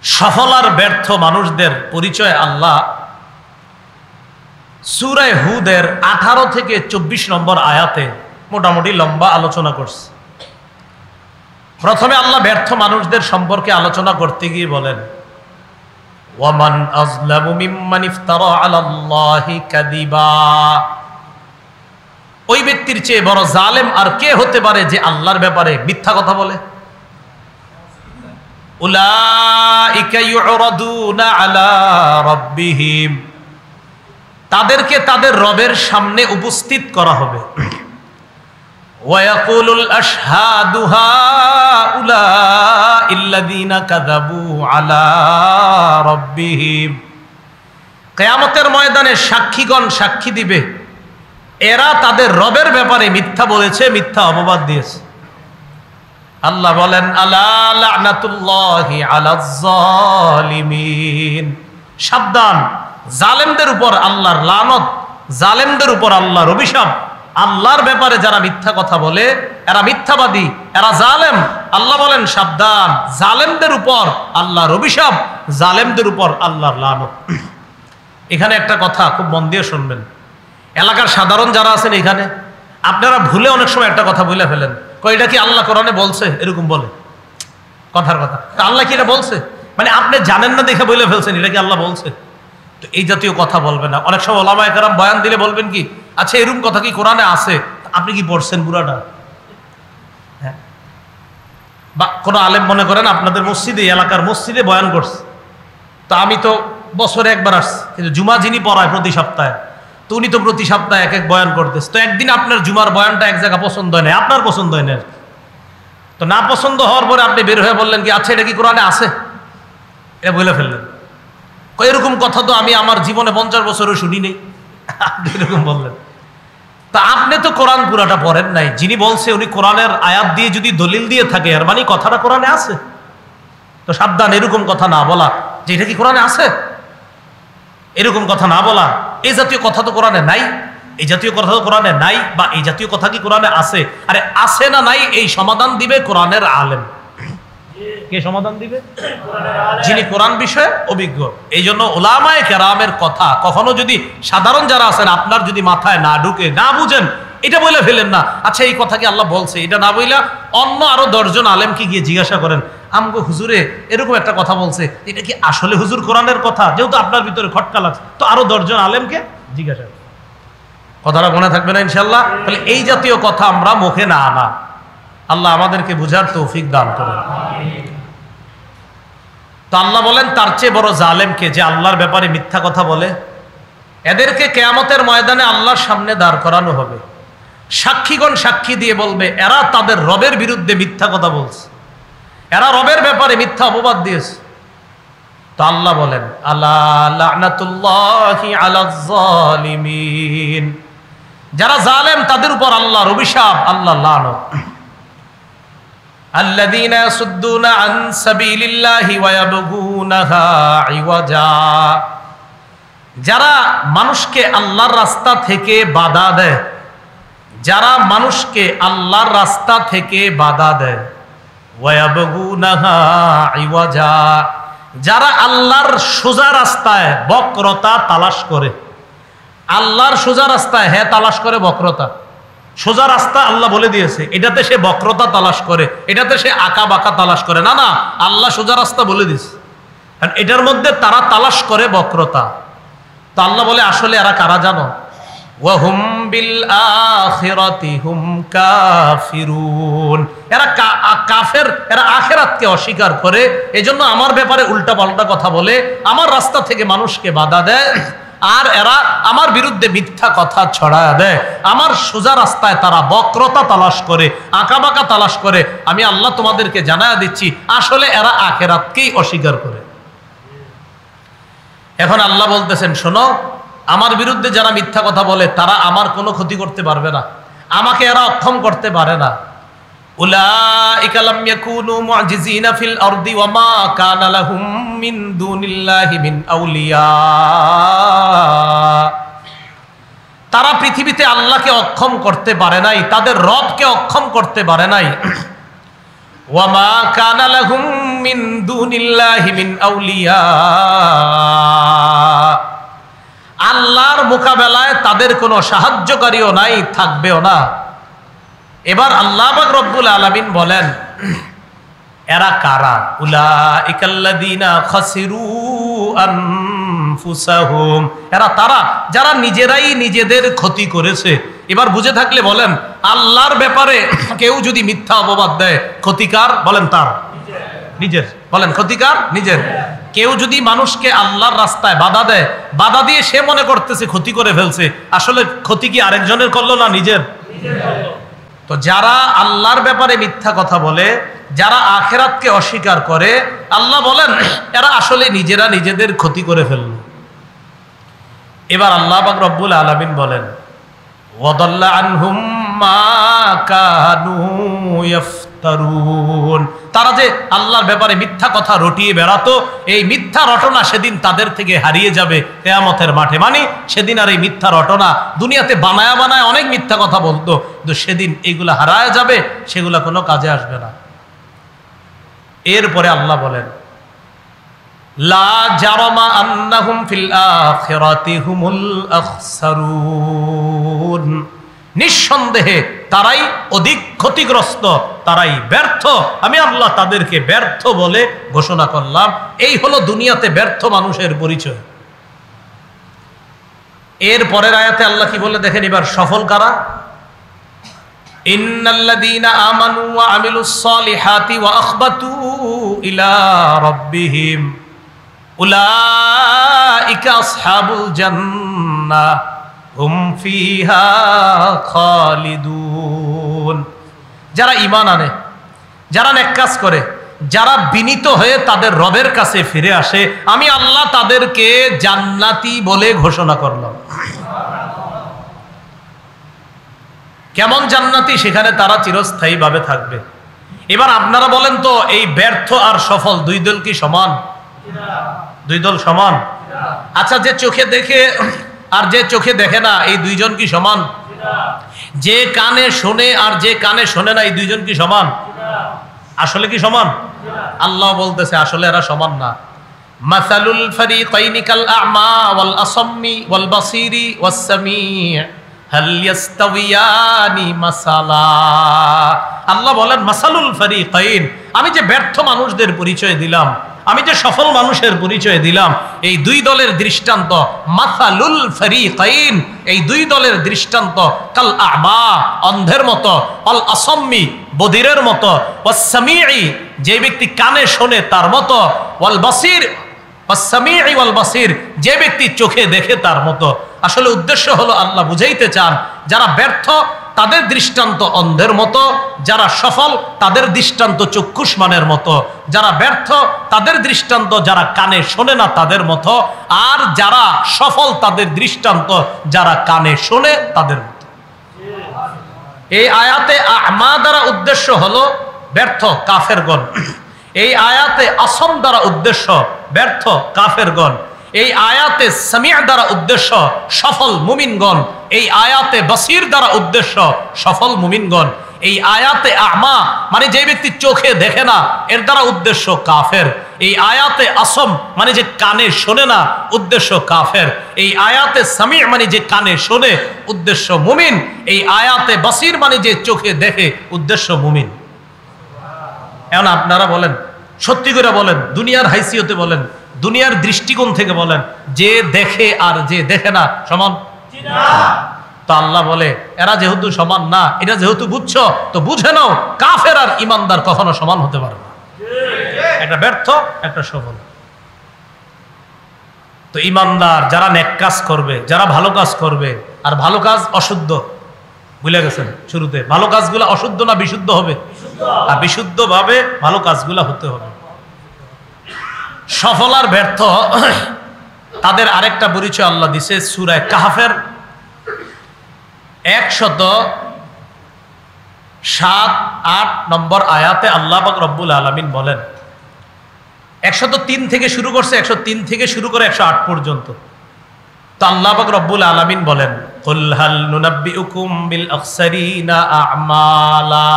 সফল আর ব্যর্থ মানুষদের পরিচয় আল্লাহ সূরা হুদের 18 থেকে 24 নম্বর আয়াতে মোটামুটি লম্বা আলোচনা করছে। প্রথমে আল্লাহ ব্যর্থ মানুষদের সম্পর্কে আলোচনা করতে গিয়ে বলেন, ওয়ামান আযলামু মিম্মান ইফতারা আলাল্লাহি কাযিবা, ওই ব্যক্তির চেয়ে বড় জালেম আর কে হতে পারে যে আল্লাহর ব্যাপারে মিথ্যা কথা বলে। উলাইকা ইউরাদুনা আলা রাব্বিহিম, তাদেরকে তাদের রবের সামনে উপস্থিত করা হবে। ওয়ায়াকুলুল আশহাদু হাউলাইল্লাযীনা কাযাবু আলা রাব্বিহিম, কিয়ামতের ময়দানে সাক্ষীগণ সাক্ষী দিবে এরা তাদের রবের ব্যাপারে মিথ্যা বলেছে, মিথ্যা অপবাদ দিয়েছে। আল্লাহ বলেন, আলা লা'নাতুল্লাহি আলাজ জালিমিন, সাবধান, জালেমদের উপর আল্লাহর লানত, জালেমদের উপর আল্লাহর অভিশাপ। আল্লাহর ব্যাপারে যারা মিথ্যা কথা বলে এরা মিথ্যাবাদী, এরা জালেম। আল্লাহ বলেন সাবধান, জালেমদের উপর আল্লাহর অভিশাপ, জালেমদের উপর আল্লাহর লানত। এখানে একটা কথা খুব মন দিয়ে শুনবেন। এলাকার সাধারণ যারা আছেন এখানে, আপনারা ভুলে অনেক সময় একটা কথা বলে ফেলেন, এটা কি আল্লাহ কোরআনে বলছে, এরকম বলে কথার কথা। আল্লাহ কি এটা বলছে, মানে আপনি জানেন না দেখে বলে ফেলছেন এটা কি আল্লাহ বলছে। তো এই জাতীয় কথা বলবেন না। অনেক সময় ওলামায়ে কেরাম বয়ান দিলে বলবেন কি, আচ্ছা এরকম কথা কি কোরআনে আছে, আপনি কি পড়ছেন পুরাটা? হ্যাঁ, বা কোনো আলেম মনে করেন আপনাদের মসজিদে, এলাকার মসজিদে বয়ান করছে, তো আমি তো বছরে একবার আসছি, কিন্তু জুমা যিনি পড়ায় প্রতি সপ্তাহে, তো উনি তো প্রতি সপ্তাহে এক এক বয়ান করতেছে। তো একদিন আপনার জুমার বয়ানটা এক জায়গা পছন্দ হয় না, আপনার পছন্দ হয় না, তো না পছন্দ হওয়ার পরে আপনি বের হয়ে বললেন কি, আচ্ছা এটা কি কোরআনে আছে, এটা বলে ফেললেন। এরকম কথা তো আমি আমার জীবনে 50 বছরও শুনি নেই, আপনি এরকম বললেন। তা আপনি তো কোরআন পুরাটা পড়েন নাই। যিনি বলছে উনি কোরআনের আয়াত দিয়ে যদি দলিল দিয়ে থাকে, এর মানে কথাটা কোরআনে আছে। তো সাবধান, এরকম কথা না বলা যে এটা কি কোরআনে আছে, এরকম কথা না বলা। এই জাতীয় কথা তো কোরআনে নাই, এই জাতীয় কথা তো কোরআনে নাই, বা এই জাতীয় কথা কি কোরআনে আছে? আরে আছে না নাই এই সমাধান দিবে কোরআনের আলেম। কে সমাধান দিবে? যিনি কোরআন বিষয়ে অভিজ্ঞ। এই জন্য উলামায়ে কেরামের কথা কখনো যদি সাধারণ যারা আছেন আপনার যদি মাথায় না ঢুকে, না বুঝেন, এটা বলে ফেলেন না। আচ্ছা এই কথা কি আল্লাহ বলছে, এটা না বইলা অন্য আরো 10 জন আলেমকে গিয়ে জিজ্ঞাসা করেন, আমগো হুজুরে এরকম একটা কথা বলছে, এটা কি আসলে হুজুর কোরআনের কথা? যেহেতু আপনার ভিতরে খটকা লাগছে, তো আরো 10 জন আলেমকে জিজ্ঞাসা করেন। কথাটা মনে থাকবে না ইনশাআল্লাহ? তাহলে এই জাতীয় কথা আমরা মুখে না আনা। আল্লাহ আমাদেরকে বুঝার তৌফিক দান করেন। তো আল্লাহ বলেন তার চেয়ে বড় জালেমকে, যে আল্লাহর ব্যাপারে মিথ্যা কথা বলে, এদেরকে কিয়ামতের ময়দানে আল্লাহর সামনে দাঁড় করানো হবে। সাক্ষীগণ সাক্ষী দিয়ে বলবে এরা তাদের রবের বিরুদ্ধে মিথ্যা কথা বলছে, এরা রবের ব্যাপারে মিথ্যা অপবাদ দিয়েছে। তো আল্লাহ বলেন, আলা লা'নাতুল্লাহি আলাজ জালিমিন, যারা জালেম তাদের উপর আল্লাহর অভিশাপ, আল্লাহর লানত। আল্লাযীনা ইয়াসুদ্দুনা আন সাবিলিল্লাহি ওয়া ইয়াবগুনাহা ইওয়াজা, যারা মানুষকে আল্লাহর রাস্তা থেকে বাধা দেয়, যারা মানুষকে আল্লাহর রাস্তা থেকে বাধা দেয়, ওয়া ইয়াবগুনাহা ইওয়াজা, যারা আল্লাহর সোজা রাস্তায় বক্রতা তালাশ করে। আল্লাহর সোজা রাস্তায় হ্যাঁ তালাশ করে বক্রতা, সোজা রাস্তা আল্লাহ বলে দিয়েছে, এটাতে সে বক্রতা তালাশ করে, এটাতে সে আঁকা বাঁকা তালাশ করে। না না, আল্লাহ সোজা রাস্তা বলে দিয়েছে, কারণ এটার মধ্যে তারা তালাশ করে বক্রতা। তো আল্লাহ বলে আসলে এরা কারা জানো? ওয়াহুম বিল আখিরাতি হুম কাফিরুন, এরা কাফের, এরা আখিরাতকে অস্বীকার করে, এজন্য আমার ব্যাপারে উল্টা পাল্টা কথা বলে, আমার রাস্তা থেকে মানুষকে বাধা দেয়, আর এরা আমার বিরুদ্ধে মিথ্যা কথা ছড়ায় দেয়। আমার সোজা রাস্তায় তারা বক্রতা তালাশ করে, আঁকাবাঁকা তালাশ করে। আমি আল্লাহ তোমাদেরকে জানায়া দিচ্ছি আসলে এরা আখিরাতকেই অস্বীকার করে। এখন আল্লাহ বলতেছেন, শোনো, আমার বিরুদ্ধে যারা মিথ্যা কথা বলে তারা আমার কোনো ক্ষতি করতে পারবে না, আমাকে এরা অক্ষম করতে পারে না। উলাইকা লাম ইয়াকুনু মু'জিজিনা ফিল আরদি ওয়া মা কানা লাহুম মিন দুনিল্লাহি মিন আউলিয়া, তারা পৃথিবীতে আল্লাহকে অক্ষম করতে পারে নাই, তাদের রবকে অক্ষম করতে পারে নাই। ওয়ামা কানা লাহুম মিন দুনিল্লাহি মিন আউলিয়া, আল্লাহর মোকাবেলায় তাদের কোনো সাহায্যকারীও নাই, থাকবেও না। এবার আল্লাহ পাক রব্বুল আলামিন বলেন এরা কারা? উলাইকাল্লাযীনা খাসিরু আনফুসাহুম, এরা তারা যারা নিজেরাই নিজেদের ক্ষতি করেছে। এবার বুঝে থাকলে বলেন, আল্লাহর ব্যাপারে কেউ যদি মিথ্যা অপবাদ দেয়, ক্ষতিকার বলেন তার নিজের, বলেন ক্ষতিকার নিজের। কেউ যদি মানুষকে আল্লাহর রাস্তায় বাধা দেয়, বাধা দিয়ে সে মনে করতেছে ক্ষতি করে ফেলছে, আসলে ক্ষতি কি আরেকজনের করলো না নিজের? তো যারা আল্লাহর ব্যাপারে মিথ্যা কথা বলে, যারা আখিরাতকে অস্বীকার করে, আল্লাহ বলেন এরা আসলে নিজেরা নিজেদের ক্ষতি করে ফেলল। এবার আল্লাহ পাক রব্বুল আলামিন বলেন ওয়াদাল্লা আনহুম মা কানু ইফতারুন, তারা যে আল্লাহর ব্যাপারে মিথ্যা কথা রটিয়ে বেড়াতো, এই মিথ্যা রটনা সেদিন তাদের থেকে হারিয়ে যাবে কিয়ামতের মাঠে। মানে সেদিন আর এই মিথ্যা রটনা, দুনিয়াতে বানায়া বানায় অনেক মিথ্যা কথা বলতো, কিন্তু সেদিন এইগুলা হারায় যাবে, সেগুলা কোনো কাজে আসবে না। এরপরে আল্লাহ বলেন লা জারামা আন্নাহুম ফিল আখিরাতি হুমুল আখসারুন, নিঃসন্দেহে তারাই অধিক ক্ষতিগ্রস্ত, তারাই ব্যর্থ। আমি আল্লাহ তাদেরকে ব্যর্থ বলে ঘোষণা করলাম। এই হলো দুনিয়াতে ব্যর্থ মানুষের পরিচয়। এর পরের আয়াতে আল্লাহ কি বলে দেখেন এবার সফল কারা? ইন্নাল্লাযীনা আমানু ওয়া আমিলুস সালিহাতি ওয়া আখবাতু ইলা রাব্বিহিম উলাইকা আসহাবুল জান্নাহ হুম ফিহা খালিদুন। যারা ঈমান আনে, যারা নেক কাজ করে, যারা বিনীত হয়ে তাদের রবের কাছে ফিরে আসে, আমি আল্লাহ তাদেরকে জান্নাতি বলে ঘোষণা করলাম। কেমন জান্নাতি? সেখানে তারা চিরস্থায়ীভাবে থাকবে। এবার আপনারা বলেন তো, এই ব্যর্থ আর সফল দুই দল কি সমান? দুই দল সমান? আচ্ছা, যে চোখে দেখে আর যে চোখে দেখে না, এই দুইজন কি সমান? যে কানে শোনে আর যে কানে শোনে না, এই দুইজন কি সমান? আসলে কি সমান? আল্লাহ বলতেছে আসলে এরা সমান না। মাসালুল ফারিকাইনি কাল আ'মা ওয়াল আসাম্মি ওয়াল বাসিরি ওয়াস সামি' হাল ইয়াস্তাওয়ানি মাসালা। আল্লাহ বলেন মাসালুল ফারিকাইন, আমি যে ব্যর্থ মানুষদের পরিচয় দিলাম, আমি যে সফল মানুষের পরিচয় দিলাম, এই দুই দলের দৃষ্টান্ত মাসালুল ফারিকাইন, এই দুই দলের দৃষ্টান্ত কাল আ'মা, অন্ধের মতো, আল আসাম্মি, বধিরের মতো, ওয়াস সামি'i, যে ব্যক্তি কানে শোনে তার মতো, ওয়াল বাসির, ওয়াস সামি'i ওয়াল বাসির, যে ব্যক্তি চোখে দেখে তার মতো। আসলে উদ্দেশ্য হলো আল্লাহ বুঝাইতে চান যারা ব্যর্থ তাদের দৃষ্টান্ত অন্ধের মতো, যারা সফল তাদের দৃষ্টান্ত চক্ষুষ্মানের মতো, যারা ব্যর্থ তাদের দৃষ্টান্ত যারা কানে শোনে না তাদের মতো, আর যারা সফল তাদের দৃষ্টান্ত যারা কানে শোনে তাদের মতো। এই আয়াতে আ'মা দ্বারা উদ্দেশ্য হলো ব্যর্থ কাফেরগণ, এই আয়াতে আসম দ্বারা উদ্দেশ্য ব্যর্থ কাফেরগণ, এই আয়াতে সামি' দ্বারা উদ্দেশ্য সফল মুমিনগণ, এই আয়াতে বসির দ্বারা উদ্দেশ্য সফল মুমিনগণ, এই আয়াতে আ'মা মানে যে ব্যক্তি চোখে দেখে না এর দ্বারা উদ্দেশ্য কাফের, এই আয়াতে আসম মানে যে কানে শোনে না উদ্দেশ্য কাফের, এই আয়াতে সামি' মানে যে কানে শোনে উদ্দেশ্য মুমিন, এই আয়াতে বসির মানে যে চোখে দেখে উদ্দেশ্য মুমিন। এখন আপনারা বলেন, সত্যি করে বলেন, দুনিয়ার হাইসিয়তে বলেন, দুনিয়ার দৃষ্টিকোণ থেকে বলেন, যে দেখে আর যে দেখে না সমান? তো আল্লাহ বলে এরা যেহেতু সমান না, এটা যেহেতু বুঝছো তো বুঝে নাও, কাফের আর ইমানদার কখনো সমান হতে পারে না। একটা ব্যর্থ, একটা সফল। তো ইমানদার যারা নেক কাজ করবে, যারা ভালো কাজ করবে, আর ভালো কাজ অশুদ্ধ, ভুলে গেছেন শুরুতে, ভালো কাজগুলো অশুদ্ধ না বিশুদ্ধ হবে? আর বিশুদ্ধ ভাবে ভালো কাজগুলো হতে হবে। সফল আর ব্যর্থ তাদের আরেকটা পরিচয় আল্লাহ দিছে সূরা কাহফের 107-8 নম্বর আয়াতে আল্লাহ পাক রব্বুল আলামিন বলেন, 103 থেকে শুরু করছে, 103 থেকে শুরু করে 108 পর্যন্ত। তো আল্লাহ পাক রব্বুল আলামিন বলেন কুল হাল নুনাব্বিউকুম বিল আখসারিনা আ'মালা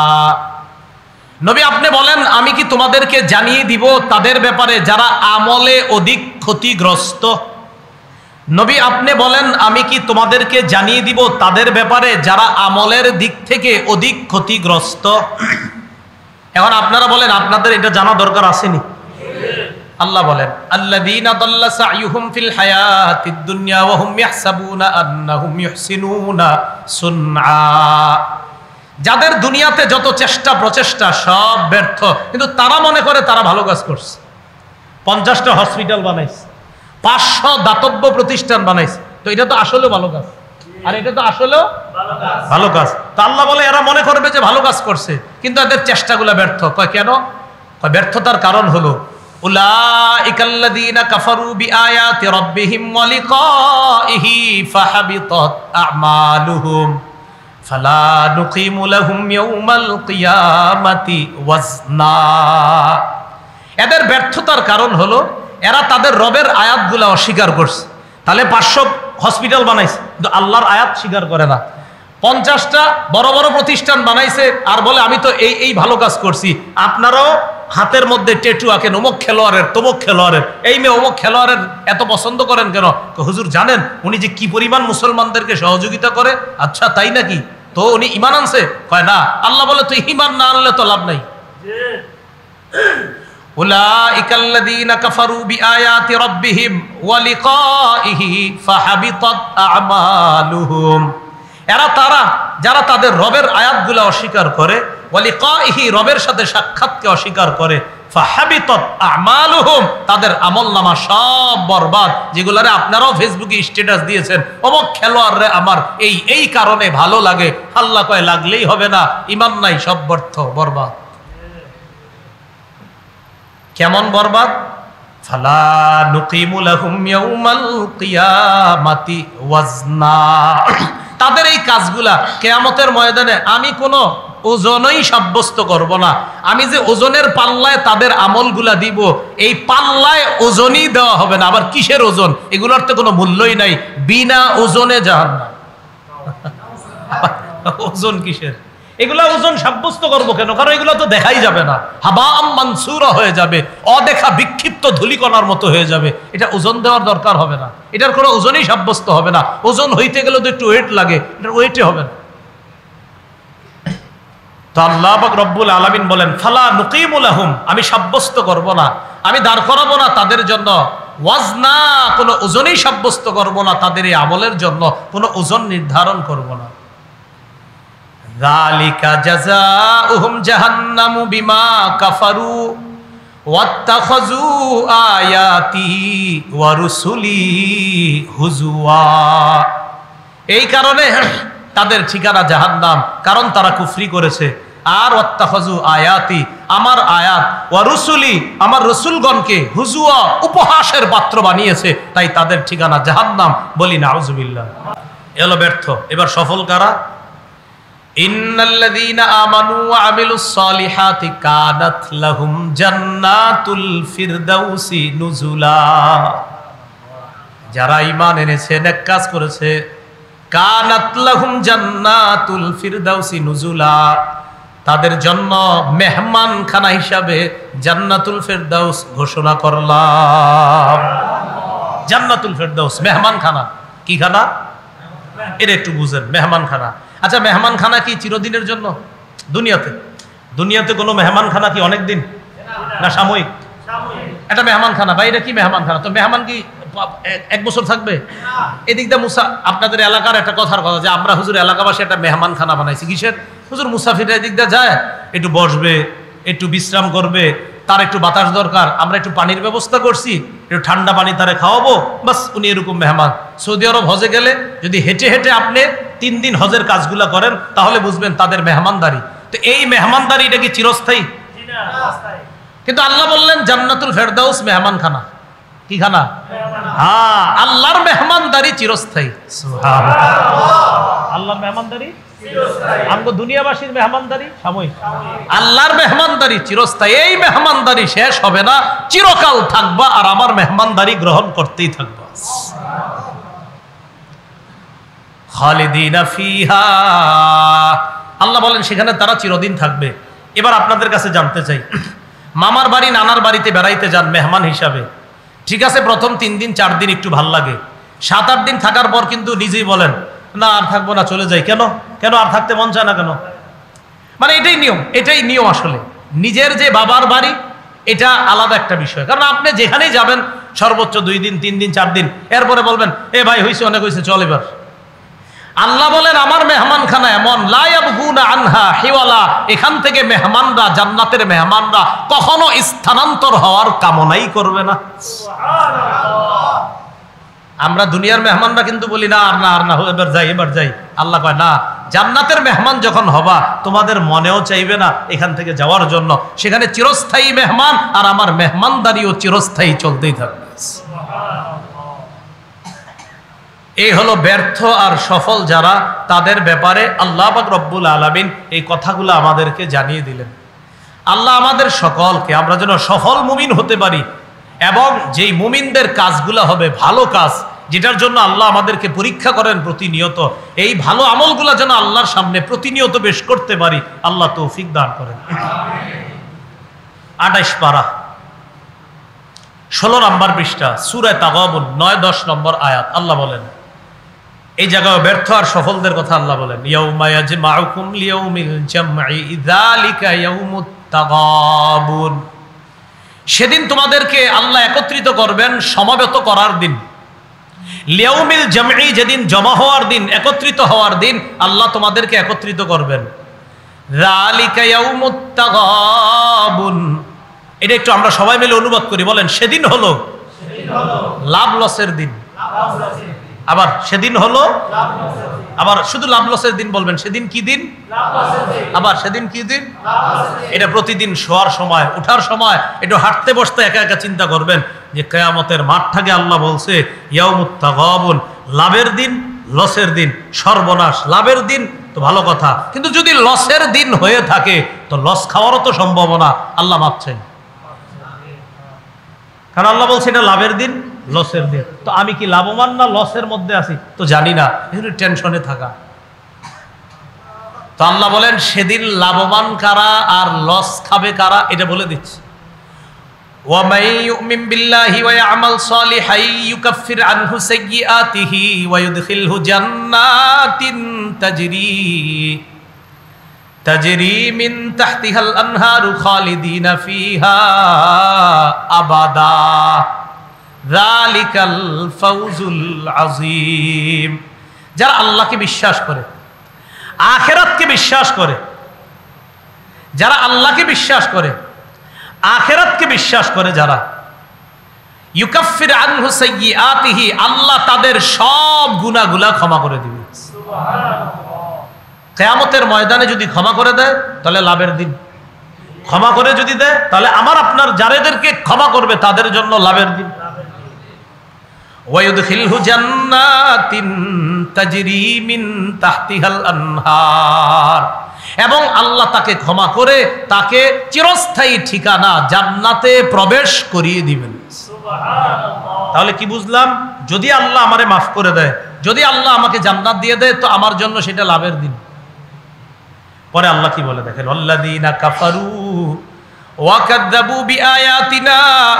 নবী আপনি বলেন আমি কি তোমাদেরকে জানিয়ে দিব তাদের ব্যাপারে যারা আমলে অধিক ক্ষতিগ্রস্ত? নবী আপনি বলেন আমি কি তোমাদেরকে জানিয়ে দিব তাদের ব্যাপারে যারা আমলের দিক থেকে অধিক ক্ষতিগ্রস্ত? এখন আপনারা বলেন আপনাদের এটা জানা দরকার আসেনি? আল্লাহ বলেন আল্লাযীনা দাল্লা সা'য়ুহুম ফিল হায়াতিদ দুনিয়া ওয়া হুম ইয়াহসাবুনা আন্নাহুম ইহসিনুনা সুনআ। যাদের দুনিয়াতে যত চেষ্টা প্রচেষ্টা সব ব্যর্থ, কিন্তু তারা মনে করে তারা ভালো কাজ করছে। 50টা হসপিটাল বানাইছে, 500 দাতব্য প্রতিষ্ঠান বানাইছে, তো এটা তো আসলে ভালো কাজ, আর এটা তো আসলেও ভালো কাজ। তো আল্লাহ বলে এরা মনে করবে যে ভালো কাজ করছে, কিন্তু এদের চেষ্টাগুলো ব্যর্থ। কয় কেন? কয় ব্যর্থতার কারণ হলো উলাইকাল্লাযীনা কাফারু বিআয়াতি রাব্বিহিম ওয়া লিকাইহি ফাহাবিতাত আ'মালুহুম ফালা নুকিমু লাহুম ইয়াওমাল কিয়ামাতি ওয়াজনা। এদের ব্যর্থতার কারণ হলো এরা তাদের রবের আয়াতগুলো অস্বীকার করছে। তাহলে 500 হসপিটাল বানাইছে, কিন্তু আল্লাহর আয়াত স্বীকার করে না। 50টা বড় বড় প্রতিষ্ঠান বানাইছে আর বলে আমি তো এই ভালো কাজ করছি। আপনারাও হাতের মধ্যে ট্যাটু আঁকেন অমুক খেলোয়াড়ের তমুক খেলোয়াড়ের, এই মেয়ে অমুক খেলোয়াড়ের এত পছন্দ করেন কেন? হুজুর জানেন উনি যে কি পরিমাণ মুসলমানদেরকে সহযোগিতা করে? আচ্ছা তাই নাকি? তো উনি ঈমান আনছে? কয় না। আল্লাহ বলে তুই ঈমান না আনলে তো লাভ নাই। উলাইকাল্লাযীনা কাফারু বিআয়াতি রাব্বিহিম ওয়া লিকাইহি ফাহাবিতাত আ'মালুহুম। এরা তারা যারা তাদের রবের আয়াতগুলো অস্বীকার করে, ওয়া লিকাইহি রবের সাথে সাক্ষাৎকে অস্বীকার করে, ফাহাবিতাত আ'মালুহুম তাদের আমলনামা সব বরবাদ। যেগুলারে আপনারাও ফেসবুকে স্ট্যাটাস দিয়েছেন অমুক খেলোয়াড়রে আমার এই কারণে ভালো লাগে। আল্লাহ কয় লাগলেই হবে না, ঈমান নাই, সব ব্যর্থ বরবাদ। কেমন বরবাদ? ফালা নুকিমু লাহুম ইয়াওমাল কিয়ামাতি ওয়াজনা। তাদের এই কাজগুলা কিয়ামতের ময়দানে আমি কোনো ওজনই সাব্যস্ত করব না। আমি যে ওজনের পাল্লায় তাদের আমলগুলা দিব, এই পাল্লায় ওজনই দেওয়া হবে না। আবার কিসের ওজন? এগুলোর তো কোনো মূল্যই নাই, বিনা ওজনে জাহান্নাম। ওজন কিসের? এগুলা ওজন সাব্যস্ত করবো কেন? কারণ এগুলো তো দেখাই যাবে না, হাবাম মানসুরা হয়ে যাবে, অদেখা বিক্ষিপ্ত ধূলিকণার মতো হয়ে যাবে। এটা ওজন দেওয়ার দরকার হবে না, এটার কোনো ওজনই সাব্যস্ত হবে না। ওজন হইতে গেলে তো একটু ওয়েট লাগে, এটার ওয়েটে হবে না। তো আল্লাহ পাক রব্বুল আলামিন বলেন ফালা নুকিমু লাহুম, আমি সাব্যস্ত করব না, আমি দাঁড় করাবো না তাদের জন্য ওয়াজনা, কোনো ওজনই সাব্যস্ত করব না তাদের এই আমলের জন্য, কোনো ওজন নির্ধারণ করব না। যালিকা জাযাউহুম জাহান্নামু বিমা কাফারু ওয়াত্তাখাযু আয়াতি ওয়া রুসুলি হুজুয়া। এই কারণে তাদের ঠিকানা জাহান্নাম, কারণ তারা কুফরি করেছে। আর ওয়াত্তাখাযু আয়াতি, আমার আয়াত, ওয়া রুসুলি, আমার রসুলগণকে হুজুয়া, উপহাসের পাত্র বানিয়েছে, তাই তাদের ঠিকানা জাহান্নাম। বলি নাউযুবিল্লাহ। এলো ব্যর্থ। এবার সফল কারা? ইন্নাল্লাযীনা আমানু ওয়া আমিলুস সালিহাতি কানাত লাহুম জান্নাতুল ফিরদাউসি নুজুলা। যারা ঈমান এনেছে, নেক কাজ করেছে, কানাত লাহুম জান্নাতুল ফিরদাউসি নুজুলা, তাদের জন্য মেহমানখানা হিসাবে জান্নাতুল ফিরদাউস ঘোষণা করলাম। জান্নাতুল ফিরদাউস মেহমানখানা। কি খানা? এটা একটু বুঝেন, মেহমানখানা। আচ্ছা, মেহমানখানা কি চিরদিনের জন্য? দুনিয়াতে কোনো মেহমানখানা কি অনেক দিন না সাময়িক? এটা মেহমানখানা। বাইরে কি মেহমানখানা? তো মেহমান কি 1 বছর থাকবে? এদিক দিয়ে মুসা, আপনাদের এলাকার একটা কথার কথা যে আমরা হুজুর এলাকাবাসী একটা মেহমানখানা বানাইছি। কিসের? হুজুর মুসাফির এদিক দিয়ে যায়, একটু বসবে, একটু বিশ্রাম করবে, তার একটু বাতাস দরকার, আমরা একটু পানির ব্যবস্থা করছি, একটু ঠান্ডা পানি তারে খাওয়াবো, বাস উনি এরকম মেহমান। সৌদি আরব হজে গেলে যদি হেঁটে হেঁটে আপনি 3 দিন হজের কাজগুলা করেন, তাহলে বুঝবেন তাদের মেহমানদারি। তো এই মেহমানদারি এটা কি চিরস্থায়ী? কিন্তু আল্লাহ বললেন জান্নাতুল ফেরদাউস মেহমানখানা। কি খানা? হ্যাঁ, আল্লাহর মেহমানদারি চিরস্থায়ী। সুবহানাল্লাহ। আল্লাহর মেহমানদারি চিরস্থায়ী, আমগো দুনিয়াবাসীর মেহমানদারি সাময়িক। আল্লাহর মেহমানদারি চিরস্থায়ী। এই মেহমানদারি শেষ হবে না, চিরকাল থাকবা, আর আমার মেহমানদারি গ্রহণ করতেই থাকবা। খালিদিনা ফিহা, আল্লাহ বলেন সেখানে তারা চিরদিন থাকবে। এবার আপনাদের কাছে জানতে চাই, মামার বাড়ি নানার বাড়িতে বেড়াইতে যান মেহমান হিসাবে, ঠিক আছে, প্রথম 3 দিন 4 দিন একটু ভাল লাগে, 7-8 দিন থাকার পর কিন্তু নিজেই বলেন না আর থাকবো না, চলে যাই। কেন কেন আর থাকতে মন চায় না কেন? মানে এটাই নিয়ম আসলে। নিজের যে বাবার বাড়ি এটা আলাদা একটা বিষয়, কারণ আপনি যেখানেই যাবেন সর্বোচ্চ 2 দিন 3 দিন 4 দিন, এরপরে বলবেন এ ভাই হয়েছে, অনেক হয়েছে, চল এবার। আল্লাহ বলেন আমার মেহমানখানা এমন, লা ইয়াবগুনা আনহা হিওয়ালা, এখান থেকে মেহমানরা, জান্নাতের মেহমানরা কখনো স্থানান্তর হওয়ার কামনাই করবে না। আমরা দুনিয়ার মেহমানরা কিন্তু বলি না আর না এবার যাই। আল্লাহ কয় না, জান্নাতের মেহমান যখন হবা তোমাদের মনেও চাইবে না এখান থেকে যাওয়ার জন্য, সেখানে চিরস্থায়ী মেহমান, আর আমার মেহমানদারিও চিরস্থায়ী চলতেই থাকবে। এই হলো ব্যর্থ আর সফল যারা, তাদের ব্যাপারে আল্লাহ পাক রব্বুল আলামিন এই কথাগুলো আমাদেরকে জানিয়ে দিলেন। আল্লাহ আমাদের সকলকে, আমরা যেন সফল মুমিন হতে পারি, এবং যেই মুমিনদের কাজগুলো হবে ভালো কাজ, যেটার জন্য আল্লাহ আমাদেরকে পরীক্ষা করেন প্রতিনিয়ত, এই ভালো আমলগুলো যেন আল্লাহর সামনে প্রতিনিয়ত পেশ করতে পারি, আল্লাহ তৌফিক দান করেন। 28 পারা 16 নম্বর পৃষ্ঠা, সূরা তাগাবুন 9-10 নম্বর আয়াত। আল্লাহ বলেন, এই জায়গায় ব্যর্থ আর সফলদের কথা আল্লাহ বলেন, ইয়াউমা ইয়াজমাউকুম লিয়াউমিল জামঈ যালিকা ইয়াউমুত তাগাবুন, সেদিন তোমাদেরকে আল্লাহ একত্রিত করবেন, সমাবেত করার দিন। লিয়াউমিল জামঈ, যেদিন জমা হওয়ার দিন, একত্রিত হওয়ার দিন, আল্লাহ তোমাদেরকে একত্রিত করবেন। যালিকা ইয়াউমুত তাগাবুন, এটা একটু আমরা সবাই মিলে অনুবাদ করি, বলেন সেদিন হলো লাভ লসের দিন। আবার সেদিন হলো, আবার শুধু লাভ লসের দিন বলবেন, সেদিন কি দিন? আবার সেদিন কি দিন? এটা প্রতিদিন শোয়ার সময়, উঠার সময় একটু হাঁটতে বসতে একা একা চিন্তা করবেন যে কিয়ামতের মাঠটাকে আল্লাহ বলছে ইয়াউমুত তাগাবুন, লাভের দিন, লসের দিন, সর্বনাশ। লাভের দিন তো ভালো কথা, কিন্তু যদি লসের দিন হয়ে থাকে তো লস খাওয়ারও তো সম্ভাবনা, আল্লাহ মাপ চাই। কারণ আল্লাহ বলছে এটা লাভের দিন, লসের দিন। তো আমি কি লাভবান না লসের মধ্যে আছি তো জানি না, এগুলো টেনশনে থাকা। তো আল্লাহ বলেন সেদিন লাভবান কারা আর লস খাবে কারা, এটা বলে দিচ্ছে। ওয়ামাই ইউমিন বিল্লাহি ওয়া ইয়ামাল সালিহান ইউকাফির আনহু সাইয়্যাতিহি ওয়া ইউদখিলহু জান্নাতিন তাজরি মিন তাহতিহাল আনহারু খালিদিনা ফিহা আবাদা যালিকাল ফাউজুল আযীম। যারা আল্লাহকে বিশ্বাস করে, আখিরাতকে বিশ্বাস করে, যারা আল্লাহকে বিশ্বাস করে, আখিরাতকে বিশ্বাস করে, যারা ইউকাফির আনহু সাইয়্যাতিহি, আল্লাহ তাদের সব গুনাহগুলো ক্ষমা করে দিবে। কিয়ামতের ময়দানে যদি ক্ষমা করে দেয় তাহলে লাভের দিন, ক্ষমা করে যদি দেয় তাহলে আমার আপনার যাদেরকে ক্ষমা করবে তাদের জন্য লাভের দিন। ওয়ায়ুদখিলহু জান্নাতিন তাজরি মিন তাহতিহাল আনহার, এবং আল্লাহ তাকে ক্ষমা করে তাকে চিরস্থায়ী ঠিকানা জান্নাতে প্রবেশ করিয়ে দিবেন। তাহলে কি বুঝলাম? যদি আল্লাহ আমারে মাফ করে দেয়, যদি আল্লাহ আমাকে জান্নাত দিয়ে দেয় তো আমার জন্য সেটা লাভের দিন। পরে আল্লাহ কি বলে দেখেন, আল্লাযীনা কাফারু ওয়া কাযযাবু বিআয়াতিনা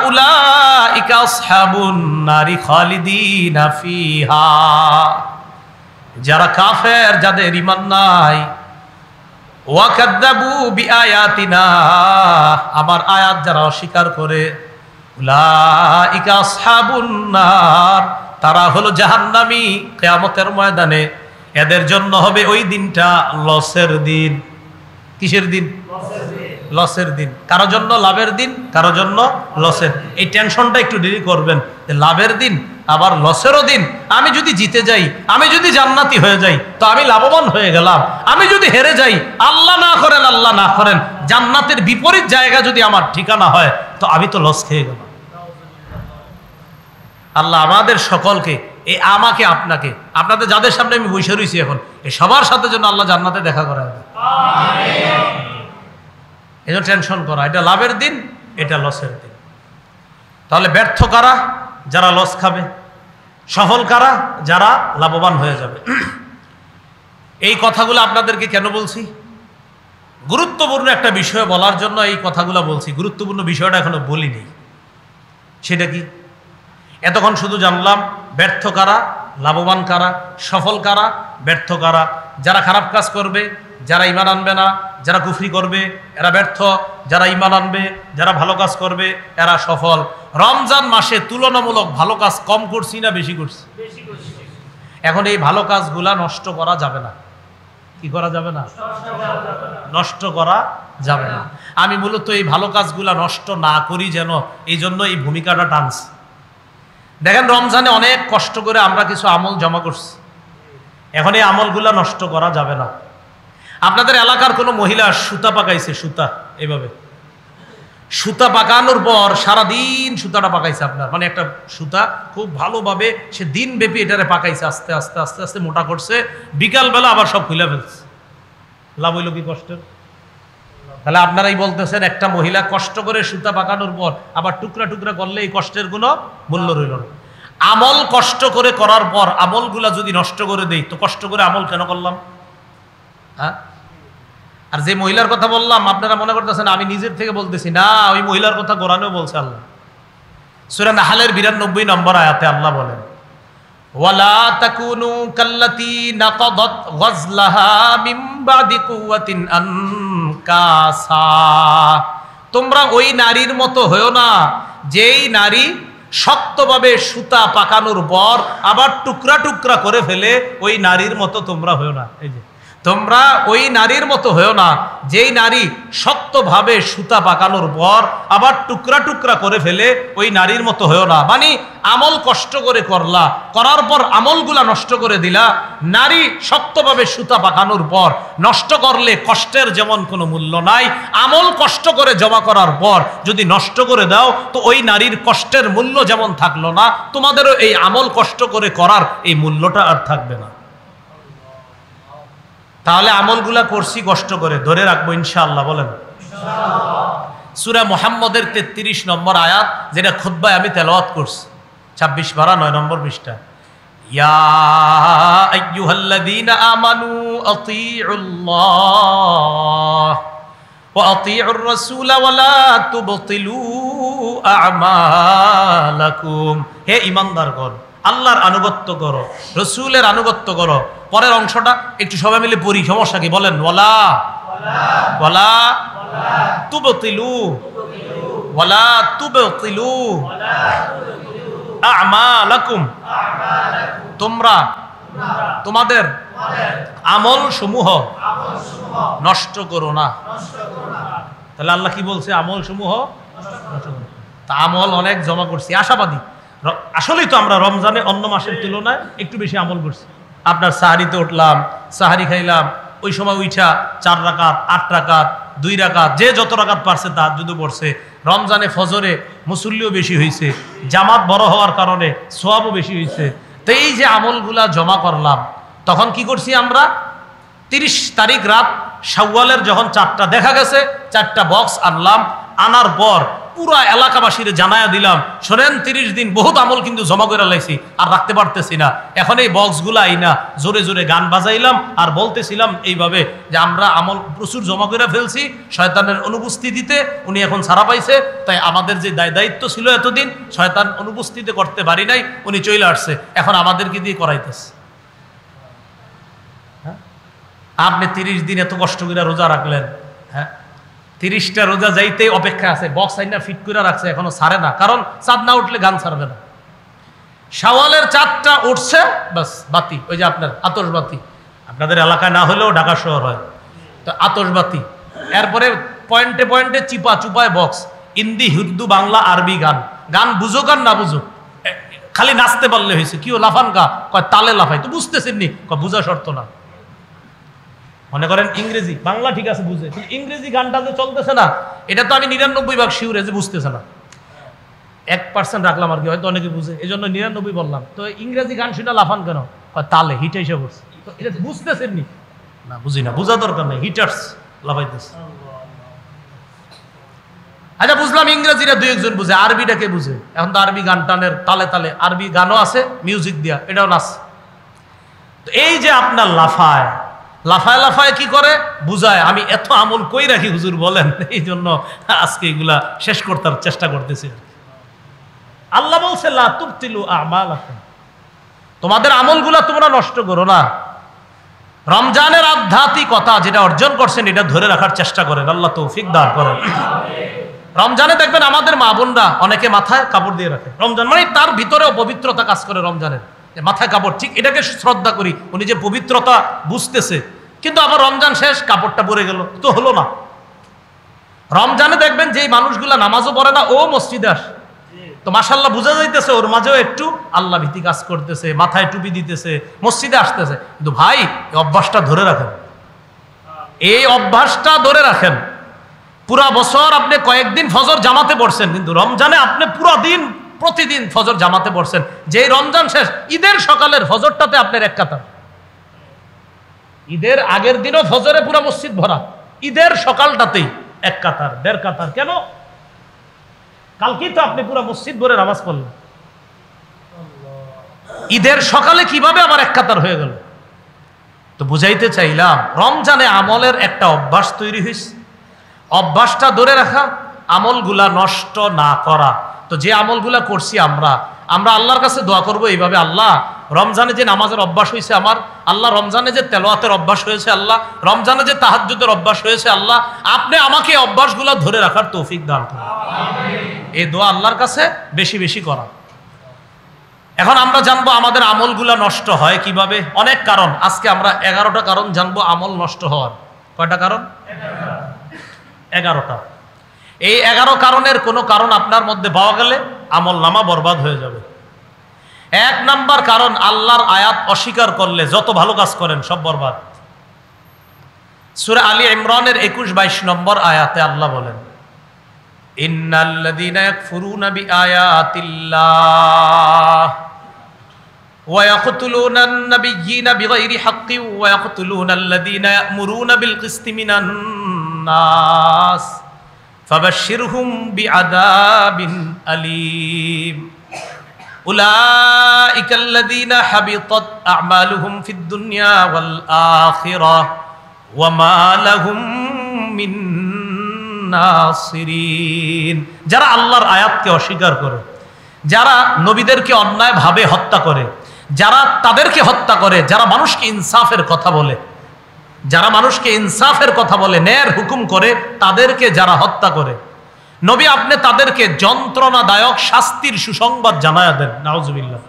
উলাইকা আসহাবুন নারি খালিদিনা ফিহা। যারা কাফের, যাদের ঈমান নাই, ওয়া কাযযাবু বিআয়াতিনা, আমার আয়াত যারা অস্বীকার করে, উলাইকা আসহাবুন নার, তারা হলো জাহান্নামী। কিয়ামতের ময়দানে এদের জন্য হবে ওই দিনটা লসের দিন। কিসের দিন? লসের দিন। কারো জন্য লাভের দিন, কারো জন্য লসের। এই টেনশনটা একটু দেরি করবেন, লাভের দিন আবার লসেরও দিন। আমি যদি জিতে যাই, আমি যদি জান্নাতি হয়ে যাই তো আমি লাভবান হয়ে গেলাম। আমি যদি হেরে যাই, আল্লাহ না করেন, আল্লাহ না করেন, জান্নাতের বিপরীত জায়গা যদি আমার ঠিকানা হয় তো আমি তো লস খেয়ে গেলাম। আল্লাহ আমাদের সকলকে, এই আমাকে, আপনাকে, আপনাদের যাদের সামনে আমি বসে রয়েছি এখন, এই সবার সাথে জন্য আল্লাহ জান্নাতে দেখা করাবে। এই জন্য টেনশন করা, এটা লাভের দিন, এটা লসের দিন। তাহলে ব্যর্থ কারা? যারা লস খাবে। সফল কারা? যারা লাভবান হয়ে যাবে। এই কথাগুলো আপনাদেরকে কেন বলছি? গুরুত্বপূর্ণ একটা বিষয় বলার জন্য এই কথাগুলো বলছি। গুরুত্বপূর্ণ বিষয়টা এখনো বলিনি। সেটা কি? এতক্ষণ শুধু জানলাম ব্যর্থ কারা, লাভবান কারা, সফল কারা, ব্যর্থ কারা। যারা খারাপ কাজ করবে, যারা ঈমান আনবে না, যারা কুফরি করবে এরা ব্যর্থ, যারা ঈমান আনবে, যারা ভালো কাজ করবে এরা সফল। রমজান মাসে তুলনামূলক ভালো কাজ কম করছি না বেশি করছি? এখন এই ভালো কাজগুলা নষ্ট করা যাবে না। কি করা যাবে না? নষ্ট করা যাবে না। আমি মূলত এই ভালো কাজগুলা নষ্ট না করি যেন, এই জন্য এই ভূমিকাটা টানছি। দেখেন, রমজানে অনেক কষ্ট করে আমরা কিছু আমল জমা করছি, এখন এই আমলগুলা নষ্ট করা যাবে না। আপনাদের এলাকার কোনো মহিলা সুতা পাকাইছে, সুতা এইভাবে সুতা পাকানোর পর সারাদিন সুতাটা পাকাইছে আপনার, মানে একটা সুতা খুব ভালোভাবে সে দিন ব্যাপী এটারে পাকাইছে, আস্তে আস্তে আস্তে আস্তে মোটা করছে, বিকালবেলা আবার সব খুলে ফেলছে। লাভ হইল কি কষ্টের? তাহলে আপনারাই বলতেছেন একটা মহিলা কষ্ট করে সুতা পাকানোর পর আবার টুকরা টুকরা করলে এই কষ্টের কোনো মূল্য রইল না। আমল কষ্ট করে করার পর আমলগুলা যদি নষ্ট করে দেই তো কষ্ট করে আমল কেন করলাম? হ্যাঁ, আর যে মহিলার কথা বললাম আপনারা মনে করতেছেন আমি নিজের থেকে বলতেছি না, ওই মহিলার কথা কোরআনেও বলছে আল্লাহ। সূরা নাহলের 92 নম্বর আয়াতে আল্লাহ বলেন, ওয়ালা তাকুনু কাল্লাতী নাকাদাত গাজলাহা মিন বাদি কুওয়াতিন আনকাসা। তোমরা ওই নারীর মতো হয়ো না যেই নারী শক্তভাবে সুতা পাকানোর পর আবার টুকরা টুকরা করে ফেলে, ওই নারীর মতো তোমরা হয়ো না। এই যে তোমরা ওই নারীর মতো হয়েও না যেই নারী শক্তভাবে সুতা পাকানোর পর আবার টুকরা টুকরা করে ফেলে, ওই নারীর মতো হয়েও না। মানে আমল কষ্ট করে করলা, করার পর আমলগুলা নষ্ট করে দিলা। নারী শক্তভাবে সুতা পাকানোর পর নষ্ট করলে কষ্টের যেমন কোনো মূল্য নাই, আমল কষ্ট করে জমা করার পর যদি নষ্ট করে দাও তো ওই নারীর কষ্টের মূল্য যেমন থাকলো না, তোমাদেরও এই আমল কষ্ট করে করার এই মূল্যটা আর থাকবে না। তাহলে আমলগুলা করছি কষ্ট করে, ধরে রাখবো ইনশাআল্লাহ। বলেন সূরা মুহাম্মদের 33 নম্বর আয়াত, যেটা খুতবায় আমি তেলাওয়াত করছি, 26 পারা 9 নম্বর পৃষ্ঠা। ইয়া আইয়ুহাল্লাযীনা আমানু আতিউল্লাহ ওয়া আতিউর রাসূল ওয়া লা তুবতিলু আমালাকুম। হে ঈমানদারগণ, আল্লাহর আনুগত্য করো, রসুলের আনুগত্য করো। পরের অংশটা একটু সবাই মিলে পড়ি, সমস্যা কি? বলেন ওয়ালা ওয়ালা তুবতিলু ওয়ালা তুবতিলু আমালাকুম। তোমরা তোমাদের আমল সমূহ নষ্ট করো না। তাহলে আল্লাহ কি বলছে? আমল সমূহ নষ্ট করো। তা আমল অনেক জমা করছি, আশাবাদী। আসলেই তো আমরা রমজানে অন্য মাসের তুলনায় একটু বেশি আমল করছি। আপনার সাহারিতে উঠলাম, সাহারি খাইলাম, ওই সময় উঠা 4 রাকাত, 8 রাকাত, 2 রাকাত, যে যত রাকাত পারছে তাহাজ্জুদ পড়ছে। রমজানে ফজরে মুসল্লিও বেশি হয়েছে, জামাত বড় হওয়ার কারণে সওয়াবও বেশি হয়েছে। তো এই যে আমলগুলা জমা করলাম, তখন কি করছি আমরা? 30 তারিখ রাত শাওয়ালের যখন 4টা দেখা গেছে, 4টা বক্স আনলাম। আনার পর পুরা এলাকাবাসীরে জানায়া দিলাম, শোনেন 30 দিন বহুত আমল কিন্তু জমা করে লাইছি, আর রাখতে পারতেছি না। এখন এই বক্সগুলো আইনা জোরে জোরে গান বাজাইলাম আর বলতেছিলাম এইভাবে যে আমরা আমল প্রচুর জমা করে ফেলছি, শয়তানের অনুপস্থিতিতে উনি এখন ছাড়া পাইছে, তাই আমাদের যে দায়িত্ব ছিল এতদিন শয়তান অনুপস্থিতি করতে পারি নাই, উনি চলে আসছে, এখন আমাদেরকে দিয়ে করাইতেছে। হ্যাঁ, আপনি 30 দিন এত কষ্ট করে রোজা রাখলেন, হ্যাঁ 30টা রোজা যাইতেই অপেক্ষা আছে, বক্স আইনা ফিট করে রাখছে, এখনো ছাড়ে না, কারণ চাঁদ না উঠলে গান ছাড়বে না। শাওয়ালের 4টা উঠছে, বাস বাতি, ওই যে আপনার আতশবাতি, আপনাদের এলাকায় না হলেও ঢাকা শহর হয় তো আতশবাতি। এরপরে পয়েন্টে পয়েন্টে চিপা চুপায় বক্স, হিন্দি, উর্দু, বাংলা, আরবি গান। গান বুঝো আর না বুঝো, খালি নাচতে পারলে হয়েছে। কিও লাফান কা? কয় তালে লাফাই। তো বুঝতেছেন নি? বুঝা শর্ত না। মনে করেন ইংরেজি, বাংলা ঠিক আছে বুঝে, ইংরেজি গানটা যে চলতেছে না, এটা তো আমি 99% শিওর যে বুঝতেছে না। 1% রাখলাম আর কি, হয়তো অনেকে বুঝে, এই জন্য 99 বললাম। তো ইংরেজি গান শুনে লাফান কেন? তালে হিট এসে পড়ছে। তো এটা বুঝতেছেন নি? না বুঝি না, বোঝা দরকার নাই, হিটার্স লাফাইতেছে। আচ্ছা বুঝলাম ইংরেজিটা 2-1 জন বুঝে, আরবিটা কে বুঝে? এখন তো আরবি গান টানের তালে তালে, আরবি গানও আছে মিউজিক দিয়া, এটাও নাচ। তো এই যে আপনার লাফায়, লাফায় লাফায় কি করে বুঝায়, আমি এত আমল কই রাখি হুজুর বলেন, এই জন্য আজকে এগুলা শেষ করতে চেষ্টা করতেছি। আল্লাহ বলছে লা তুবতিলু আমালাকুম, তোমাদের আমলগুলা তোমরা নষ্ট করো না। রমজানের আধ্যাত্মিকতা যেটা অর্জন করছেন এটা ধরে রাখার চেষ্টা করেন, আল্লাহ তৌফিক দান করেন। রমজানে দেখবেন আমাদের মা বোনরা অনেকে মাথায় কাপড় দিয়ে রাখে, রমজান মানে তার ভিতরেও পবিত্রতা কাজ করে। রমজানের মাথায় কাপড়, ঠিক এটাকে শ্রদ্ধা করি, উনি যে পবিত্রতা বুঝতেছে, কিন্তু আবার রমজান শেষ কাপড়টা পরে গেল, তো হলো না। রমজানে দেখবেন যে মানুষগুলা নামাজও পড়ে না, ও মসজিদে আসে, তো মাশাআল্লাহ বোঝা যাইতেছে ওর মাঝেও একটু আল্লাহ ভীতি কাজ করতেছে, মাথায় টুপি দিতেছে, মসজিদে আসতেছে। কিন্তু ভাই এই অভ্যাসটা ধরে রাখেন, এই অভ্যাসটা ধরে রাখেন। পুরা বছর আপনি কয়েকদিন ফজর জামাতে পড়ছেন, কিন্তু রমজানে আপনি পুরো দিন প্রতিদিন ফজর জামাতে পড়ছেন। যেই রমজান শেষ, ঈদের সকালের ফজরটাতে আপনার এক কাতার, ঈদের আগের দিনও ফজরে পুরা মসজিদ ভরা, ঈদের সকালটাতেই এক কাতার দেড় কাতার। কেন? কালকেই তো আপনি পুরো মসজিদ ভরে নামাজ পড়লেন, ঈদের সকালে কিভাবে আবার এক কাতার হয়ে গেল? তো বুঝাইতে চাইলাম রমজানে আমলের একটা অভ্যাস তৈরি হয়েছে, অভ্যাসটা ধরে রাখা, আমলগুলা নষ্ট না করা। তো যে আমলগুলা করছি আমরা আল্লাহর কাছে দোয়া করব এইভাবে, আল্লাহ রমজানে যে নামাজের অভ্যাস হয়েছে আমার, আল্লাহ রমজানে যে তেলাওয়াতের অভ্যাস হয়েছে, আল্লাহ রমজানে যে তাহাজ্জুদের অভ্যাস হয়েছে, আল্লাহ আপনি আমাকে অভ্যাসগুলা ধরে রাখার তৌফিক দান করুন। এই দোয়া আল্লাহর কাছে বেশি বেশি করা। এখন আমরা জানবো আমাদের আমলগুলা নষ্ট হয় কিভাবে। অনেক কারণ, আজকে আমরা 11টা কারণ জানবো আমল নষ্ট হওয়ার। কয়টা কারণ? 11টা। এই 11 কারণের কোনো কারণ আপনার মধ্যে পাওয়া গেলে আমল নামা বরবাদ হয়ে যাবে। 1 নাম্বার কারণ, আল্লাহর আয়াত অস্বীকার করলে যত ভালো কাজ করেন সব বরবাদ। সূরা আলী ইমরানের 21-22 নম্বর আয়াতে আল্লাহ বলেন, ইন্নাল্লাযীনা ইয়াকফুরুনা বিআয়াতিল্লাহ ওয়া ইয়াকতুলুনান নাবিয়্যিনা বিগাইরি হাক্কিন ওয়া ইয়াকতুলুনাল্লাযীনা ইয়া'মুরুনা বিল কিসতি মিনান নাস ফাবাশশিরহুম বিআযাবিন আলীম উলাইকাল্লাযীনা হাবিতাত আ'মালুহুম ফিদ দুনিয়া ওয়াল আখিরাহ ওয়া মা লাহুম মিন নাসিরিন। যারা আল্লাহর আয়াতকে অস্বীকার করে, যারা নবীদেরকে অন্যায়ভাবে হত্যা করে, যারা তাদেরকে হত্যা করে, যারা মানুষকে ইনসাফের কথা বলে, যারা মানুষকে ইনসাফের কথা বলে, ন্যায়ের হুকুম করে, তাদেরকে যারা হত্যা করে, নবী আপনি তাদেরকে যন্ত্রণাদায়ক শাস্তির সুসংবাদ জানায়া দেন। নাউজুবিল্লাহ।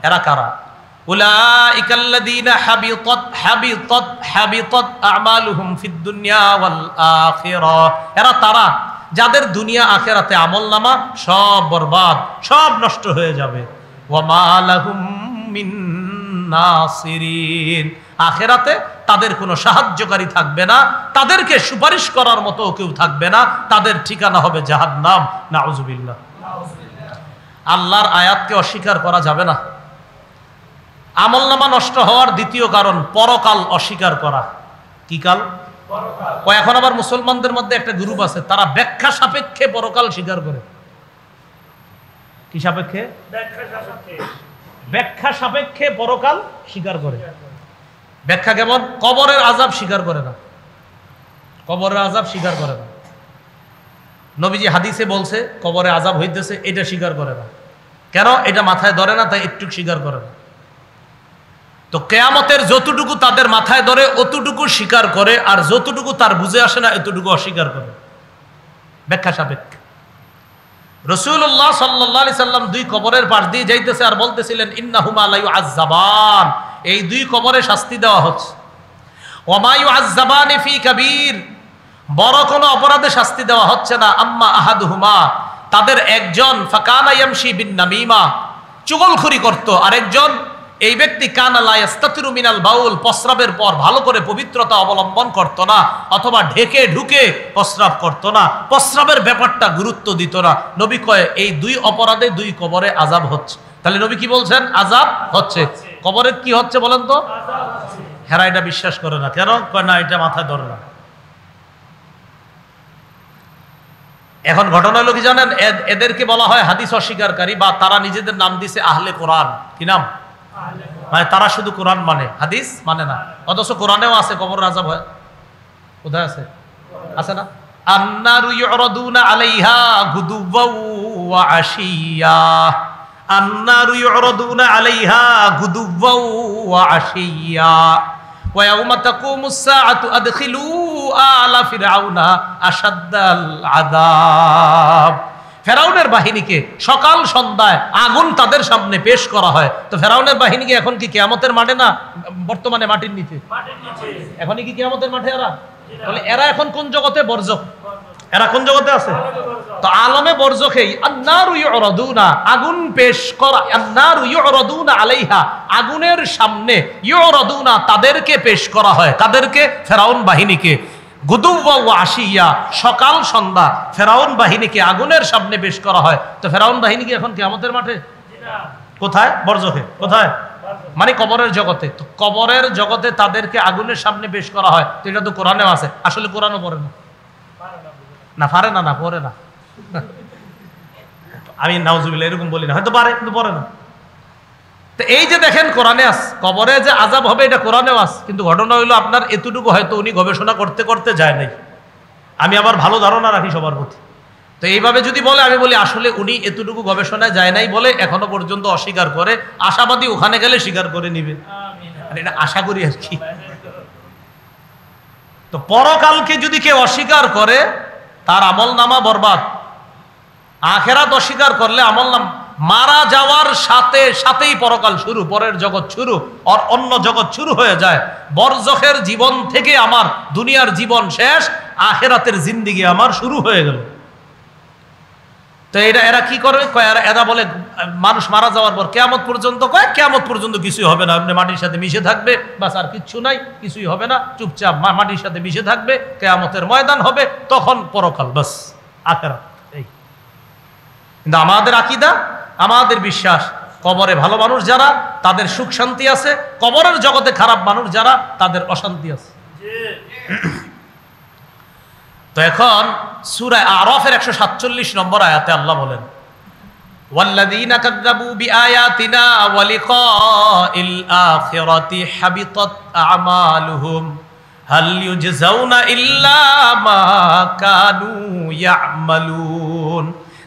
এরা কারা? উলাইকাল্লাযীনা হাবিতাত আ'মালুহুম ফিদ দুনিয়া ওয়াল আখিরাহ। এরা তারা যাদের দুনিয়া আখিরাতে আমলনামা সব বরবাদ, সব নষ্ট হয়ে যাবে। ওয়া মা লাহুম মিন নাসিরিন। আখিরাতে তাদের কোনো সাহায্যকারী থাকবে না, তাদেরকে সুপারিশ করার মতো কেউ থাকবে না, তাদের ঠিকানা হবে জাহান্নাম। নাউজুবিল্লাহ। আল্লাহর আয়াতকে অস্বীকার করা যাবে না। আমলনামা নষ্ট হওয়ার দ্বিতীয় কারণ, পরকাল অস্বীকার করা। কি কাল? পরকাল। এখন আবার মুসলমানদের মধ্যে একটা গ্রুপ আছে, তারা ব্যাখ্যা সাপেক্ষে পরকাল স্বীকার করে। কি সাপেক্ষে? ব্যাখ্যা সাপেক্ষে পরকাল স্বীকার করে। ব্যাখ্যা কেমন? কবরের আযাব স্বীকার করে না, কবরের আযাব স্বীকার করে না। নবীজি হাদিসে বলছে কবরে আযাব হইতেছে, এটা স্বীকার করে না। কেন? এটা মাথায় ধরে না, তাই একটু স্বীকার করে না। তো কিয়ামতের যতটুকু তাদের মাথায় ধরে অতটুকু স্বীকার করে, আর যতটুকু তার বুঝে আসে না এতটুকু অস্বীকার করে। ব্যাখ্যা সাপেক্ষে। রাসূলুল্লাহ সাল্লাল্লাহু আলাইহি সাল্লাম 2 কবরের পাশ দিয়ে যাইতেছে আর বলতেছিলেন, ইন্নাহুমা লা ইউআযাবান, এই 2 কবরে শাস্তি দেওয়া হচ্ছে। ওয়া মা ইউআযাবানি ফি কাবীর, বড় কোনো অপরাধে শাস্তি দেওয়া হচ্ছে না। আম্মা আহাদুহুমা, তাদের একজন ফাকানা ইয়ামশি বিন নামিমা, চুগলখুরি করত, আরেকজন এই ব্যক্তি কানা লা ইস্তাতিরু মিনাল বাউল, প্রস্রাবের পর ভালো করে পবিত্রতা অবলম্বন করত না, অথবা ঢেকে ঢুকে প্রস্রাব করত না, প্রস্রাবের ব্যাপারটা গুরুত্ব দিত না। নবী কয় এই 2 অপরাধে 2 কবরে আযাব হচ্ছে। তাহলে নবী কি বলছেন? আযাব হচ্ছে। কবরে কি হচ্ছে বলেন তো? হেরা এটা বিশ্বাস করে না। কেন? কয় না, এটা মাথায় ধরে না। এখন ঘটনা হলো কি জানেন, এদেরকে বলা হয় হাদিস অস্বীকারী, বা তারা নিজেদের নাম দিছে আহলে কোরআন। কি নাম? মানে তারা শুধু কোরআন মানে, হাদিস মানে না। অথচ কোরআনেও আছে কবরের আযাব হয়। কোথায় আছে? আছে না? আন্নারু ইউরাদুনা আলাইহা গুদুওয়াও ওয়া আশিয়া, আন্নারু ইউরাদুনা আলাইহা গুদুওয়াও ওয়া আশিয়া ওয়া ইয়াউমা তাকুমুস সাআতু আদখিলু আলা ফিরআউনা আশাদ্দাল আযাব। ফেরাউনের বাহিনীকে সকাল সন্ধ্যায় আগুন তাদের সামনে পেশ করা হয়। তো ফেরাউনের বাহিনীকে এখন কি কিয়ামতের মাঠে না বর্তমানে মাটির নিচে? এখনই কি কিয়ামতের মাঠে এরা? বলে এরা এখন কোন জগতে? বরজখ। এরা কোন জগতে আছে? তো আলমে বরজখেই আন্নারু ইউরাদুনা, আগুন পেশ করা, আন্নারু ইউরাদুনা আলাইহা, আগুনের সামনে, ইউরাদুনা তাদেরকে পেশ করা হয়। কাদেরকে? ফেরাউন বাহিনীকে। গুদুওয়া ওয়া আশিয়া, সকাল সন্ধ্যা ফেরাউন বাহিনীকে আগুনের সামনে পেশ করা হয়। তো ফেরাউন বাহিনী কি এখন কিয়ামতের মাঠে? কোথায়? বরজখে। কোথায়? মানে কবরের জগতে। তো কবরের জগতে তাদেরকে আগুনের সামনে পেশ করা হয়। তো এটা তো কোরআনেও আছে। আসলে কোরআনও পড়ে না, না পারে না, না পড়ে না। আমি নাউজুবিল্লাহ এরকম বলি না, হয়তো পারে কিন্তু পড়ে না। তো এই যে দেখেন কোরআনে আস, কবরে যে আযাব হবে এটা কোরআনেও আস। কিন্তু ঘটনা হইলো আপনার এতটুকু হয়তো উনি গবেষণা করতে করতে যায় নাই। আমি আবার ভালো ধারণা রাখি সবার প্রতি। তো এইভাবে যদি বলে, আমি বলি আসলে উনি এতটুকু গবেষণায় যায় নাই বলে এখনো পর্যন্ত অস্বীকার করে। আশাবাদী ওখানে গেলে স্বীকার করে নিবে, এটা আশা করি আর কি। তো পরকালকে যদি কেউ অস্বীকার করে তার আমল নামা বরবাদ। আখেরাত অস্বীকার করলে আমল নাম, মারা যাওয়ার সাথে সাথেই পরকাল শুরু, পরের জগৎ শুরু, আর অন্য জগৎ শুরু হয়ে যায়। বরজখের জীবন থেকে আমার দুনিয়ার জীবন শেষ, আখেরাতের জিন্দিগি আমার শুরু হয়ে গেল। তো এরা কি করবে? এরা বলে মানুষ মারা যাওয়ার পর কিয়ামত পর্যন্ত, কিয়ামত পর্যন্ত কিছুই হবে না, আপনি মাটির সাথে মিশে থাকবে, বাস আর কিচ্ছু নাই, কিছুই হবে না, চুপচাপ মাটির সাথে মিশে থাকবে, কিয়ামতের ময়দান হবে, তখন পরকাল, বাস আখেরাত। এই কিন্তু আমাদের আকীদা, আমাদের বিশ্বাস, কবরে ভালো মানুষ যারা তাদের সুখ শান্তি আছে, কবরের জগতে খারাপ মানুষ যারা তাদের অশান্তি আছে। তো এখন সূরা আরাফের 147 নম্বর আয়াতে আল্লাহ বলেন, ওয়াল্লাযীনা কাযযাবু বিআয়াতিনা ওয়া লিকাইল আখিরাতি হাবিতাত আমালুহুম হাল ইউজজাউনা ইল্লা মা কানু ইয়ামালুন।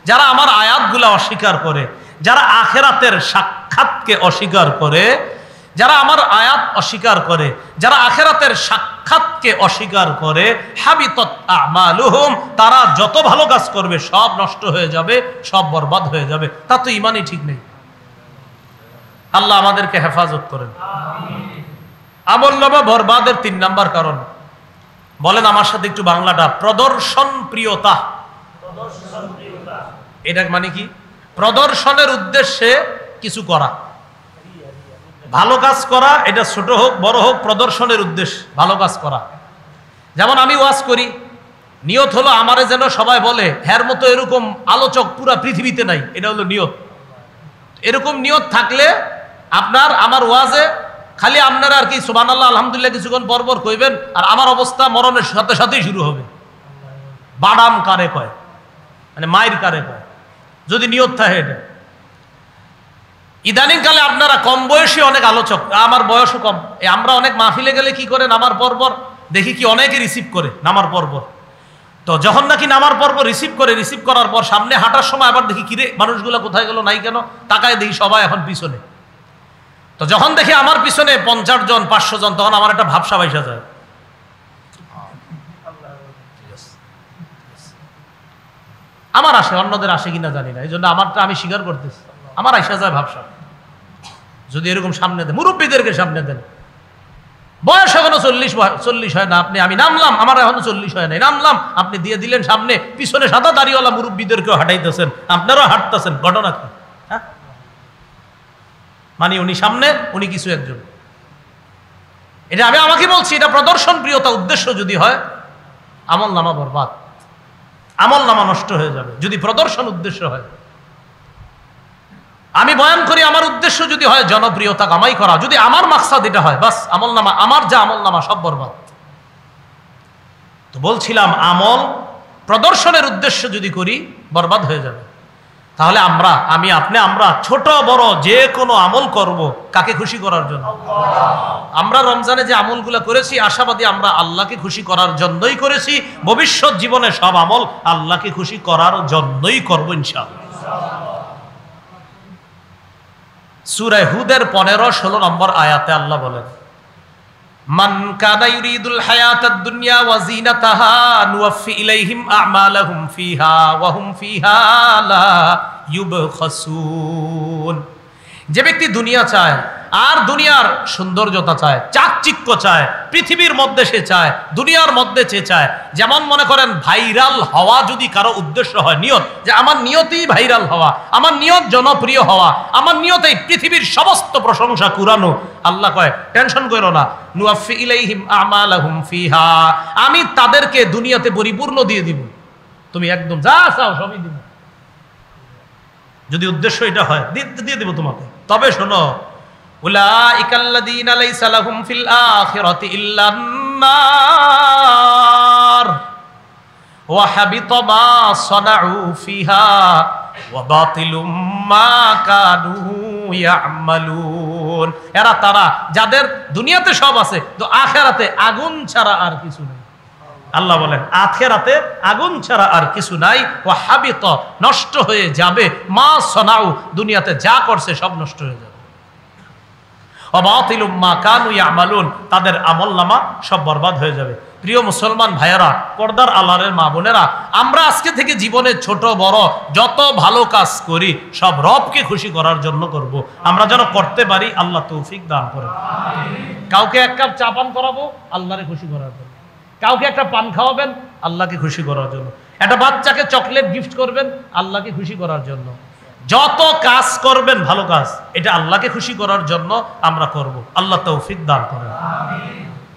যারা আমার আয়াতগুলো অস্বীকার করে, যারা আখিরাতের সাক্ষাৎকে অস্বীকার করে, যারা আমার আয়াত অস্বীকার করে, যারা আখিরাতের সাক্ষাৎকে অস্বীকার করে, হাবিতাত আমালুহুম, তারা যত ভালো কাজ করবে সব নষ্ট হয়ে যাবে, সব বরবাদ হয়ে যাবে। তা তো ইমানই ঠিক নেই। আল্লাহ আমাদেরকে হেফাজত করেন। আমলনামা বরবাদের 3 নাম্বার কারণ, বলেন আমার সাথে একটু বাংলাটা, প্রদর্শন প্রিয়তা। এটা মানে কি? প্রদর্শনের উদ্দেশ্যে কিছু করা, ভালো কাজ করা, এটা ছোট হোক বড় হোক, প্রদর্শনের উদ্দেশ্য ভালো কাজ করা। যেমন আমি ওয়াজ করি, নিয়ত হলো আমারে যেন সবাই বলে হ্যার মতো এরকম আলোচক পুরা পৃথিবীতে নাই, এটা হলো নিয়ত। এরকম নিয়ত থাকলে আপনার আমার ওয়াজে খালি আপনারা আর কি সুবহানাল্লাহ আলহামদুলিল্লাহ কিছুক্ষণ পরপর কইবেন, আর আমার অবস্থা মরণের সাথে সাথেই শুরু হবে। বাদাম কারে কয়, মানে মায়ের কারে কয়, যদি নিয়ত থাকে এটা। ইদানিং কালে আপনারা কম বয়সী অনেক আলোচক, আমার বয়সও কম, আমরা অনেক মাহফিলে গেলে কি করে নামার পরপর দেখি কি অনেকে রিসিভ করে নামার পরপর। তো যখন নাকি নামার পরপর রিসিভ করে, রিসিভ করার পর সামনে হাঁটার সময় আবার দেখি কিরে মানুষগুলো কোথায় গেল, নাই কেন, তাকায় দেখি সবাই এখন পিছনে। তো যখন দেখি আমার পিছনে 50 জন 500 জন, তখন আমার একটা ভাবসা বাইসা যায়। আমার আসে, অন্যদের আসে কিনা জানি না, এই জন্য আমারটা আমি স্বীকার করতেছি, আমার আইসা যায় ভাবসা। যদি এরকম সামনে দেন, মুরব্বীদেরকে সামনে দেন, বয়স এখনো 40 হয় না, আমি নামলাম, আমার এখনো 40 হয় নাই, নামলাম, আপনি দিয়ে দিলেন সামনে, পিছনে সাদা দাড়িওয়ালা মুরব্বীদেরকেও হাঁটাইতেছেন, আপনারাও হাঁটতেছেন, ঘটনা কি? হ্যাঁ, মানে উনি সামনে, উনি কিছু একজন। এটা আমি আমাকে বলছি, এটা প্রদর্শন প্রিয়তা উদ্দেশ্য যদি হয়, আমল নামা বরবাদ, আমল নামা নষ্ট হয়ে যাবে যদি প্রদর্শন উদ্দেশ্য হয়। আমি বয়ান করি, আমার উদ্দেশ্য যদি হয় জনপ্রিয়তা কামাই করা, যদি আমার মাকসাদ এটা হয়, বাস আমল নামা, আমার যা আমল নামা সব বরবাদ। তো বলছিলাম আমল প্রদর্শনের উদ্দেশ্য যদি করি বরবাদ হয়ে যাবে। তাহলে আমরা ছোট বড় যে কোনো আমল করব কাকে খুশি করার জন্য? আমরা রমজানে যে আমলগুলো করেছি আশাবাদী আমরা আল্লাহকে খুশি করার জন্যই করেছি, ভবিষ্যৎ জীবনে সব আমল আল্লাহকে খুশি করার জন্যই করব ইনশাআল্লাহ। সূরা হুদের 15-16 নম্বর আয়াতে আল্লাহ বলেন, মান কানা ইউরিদুল হায়াতাদ দুনিয়া ওয়া যিনাতাহা নুওয়াফি ইলাইহিম আ'মালাহুম ফিহা ওয়া হুম ফিহা লা ইউবখাসুন। যে ব্যক্তি দুনিয়া চায় আর দুনিয়ার সৌন্দর্যতা চায়, চাকচিক্য চায়, পৃথিবীর মধ্যে সে চায়, দুনিয়ার মধ্যে সে চায়, যেমন মনে করেন ভাইরাল হওয়া যদি কারো উদ্দেশ্য হয়, নিয়ত যে আমার নিয়তেই ভাইরাল হওয়া, আমার নিয়ত জনপ্রিয় হওয়া, আমার নিয়তেই পৃথিবীর সমস্ত প্রশংসা কুরানো, আল্লাহ কয় টেনশন করো না, নুওয়াফি ইলাইহিম আ'মালাহুম ফিহা, আমি তাদেরকে দুনিয়াতে পরিপূর্ণ দিয়ে দিব, তুমি একদম যা চাও সবই দিব। যদি উদ্দেশ্য এটা হয় দিয়ে দিব তোমাকে। তবে শোনো, উলাইকাল্লাযীনা লাইসা লাহুম ফিল আখিরাতি ইল্লান নার ওয়া হাবিতা মা সানাউ ফিহা ওয়া বাতিলুম মা কানু ইয়ামালুন। এরা তারা যাদের দুনিয়াতে সব আছে তো আখিরাতে আগুন ছাড়া আর কিছু নেই। আল্লাহ বলেন আখিরাতে আগুন ছাড়া আর কিছু নাই, ওয়া হাবিত নষ্ট হয়ে যাবে মা সানাউ, দুনিয়াতে যা করছে সব নষ্ট হয়ে যাবে, ওয়া বাতিলুম মা কানু ইয়ামালুন, তাদের আমলনামা সব বরবাদ হয়ে যাবে। প্রিয় মুসলমান ভাইয়েরা, পর্দার আলারের মা বোনেরা, আমরা আজকে থেকে জীবনে ছোট বড় যত ভালো কাজ করি সব রবকে খুশি করার জন্য করব। আমরা যেন করতে পারি, আল্লাহ তৌফিক দান করেন। কাউকে এক কাপ চা পান করাবো আল্লাহরে খুশি করার জন্য, কাউকে একটা পান খাওয়াবেন আল্লাহকে খুশি করার জন্য, একটা বাচ্চাকে চকলেট গিফট করবেন আল্লাহকে খুশি করার জন্য। যত কাজ করবেন ভালো কাজ, এটা আল্লাহকে খুশি করার জন্য আমরা করব। আল্লাহ তৌফিক দান করেন।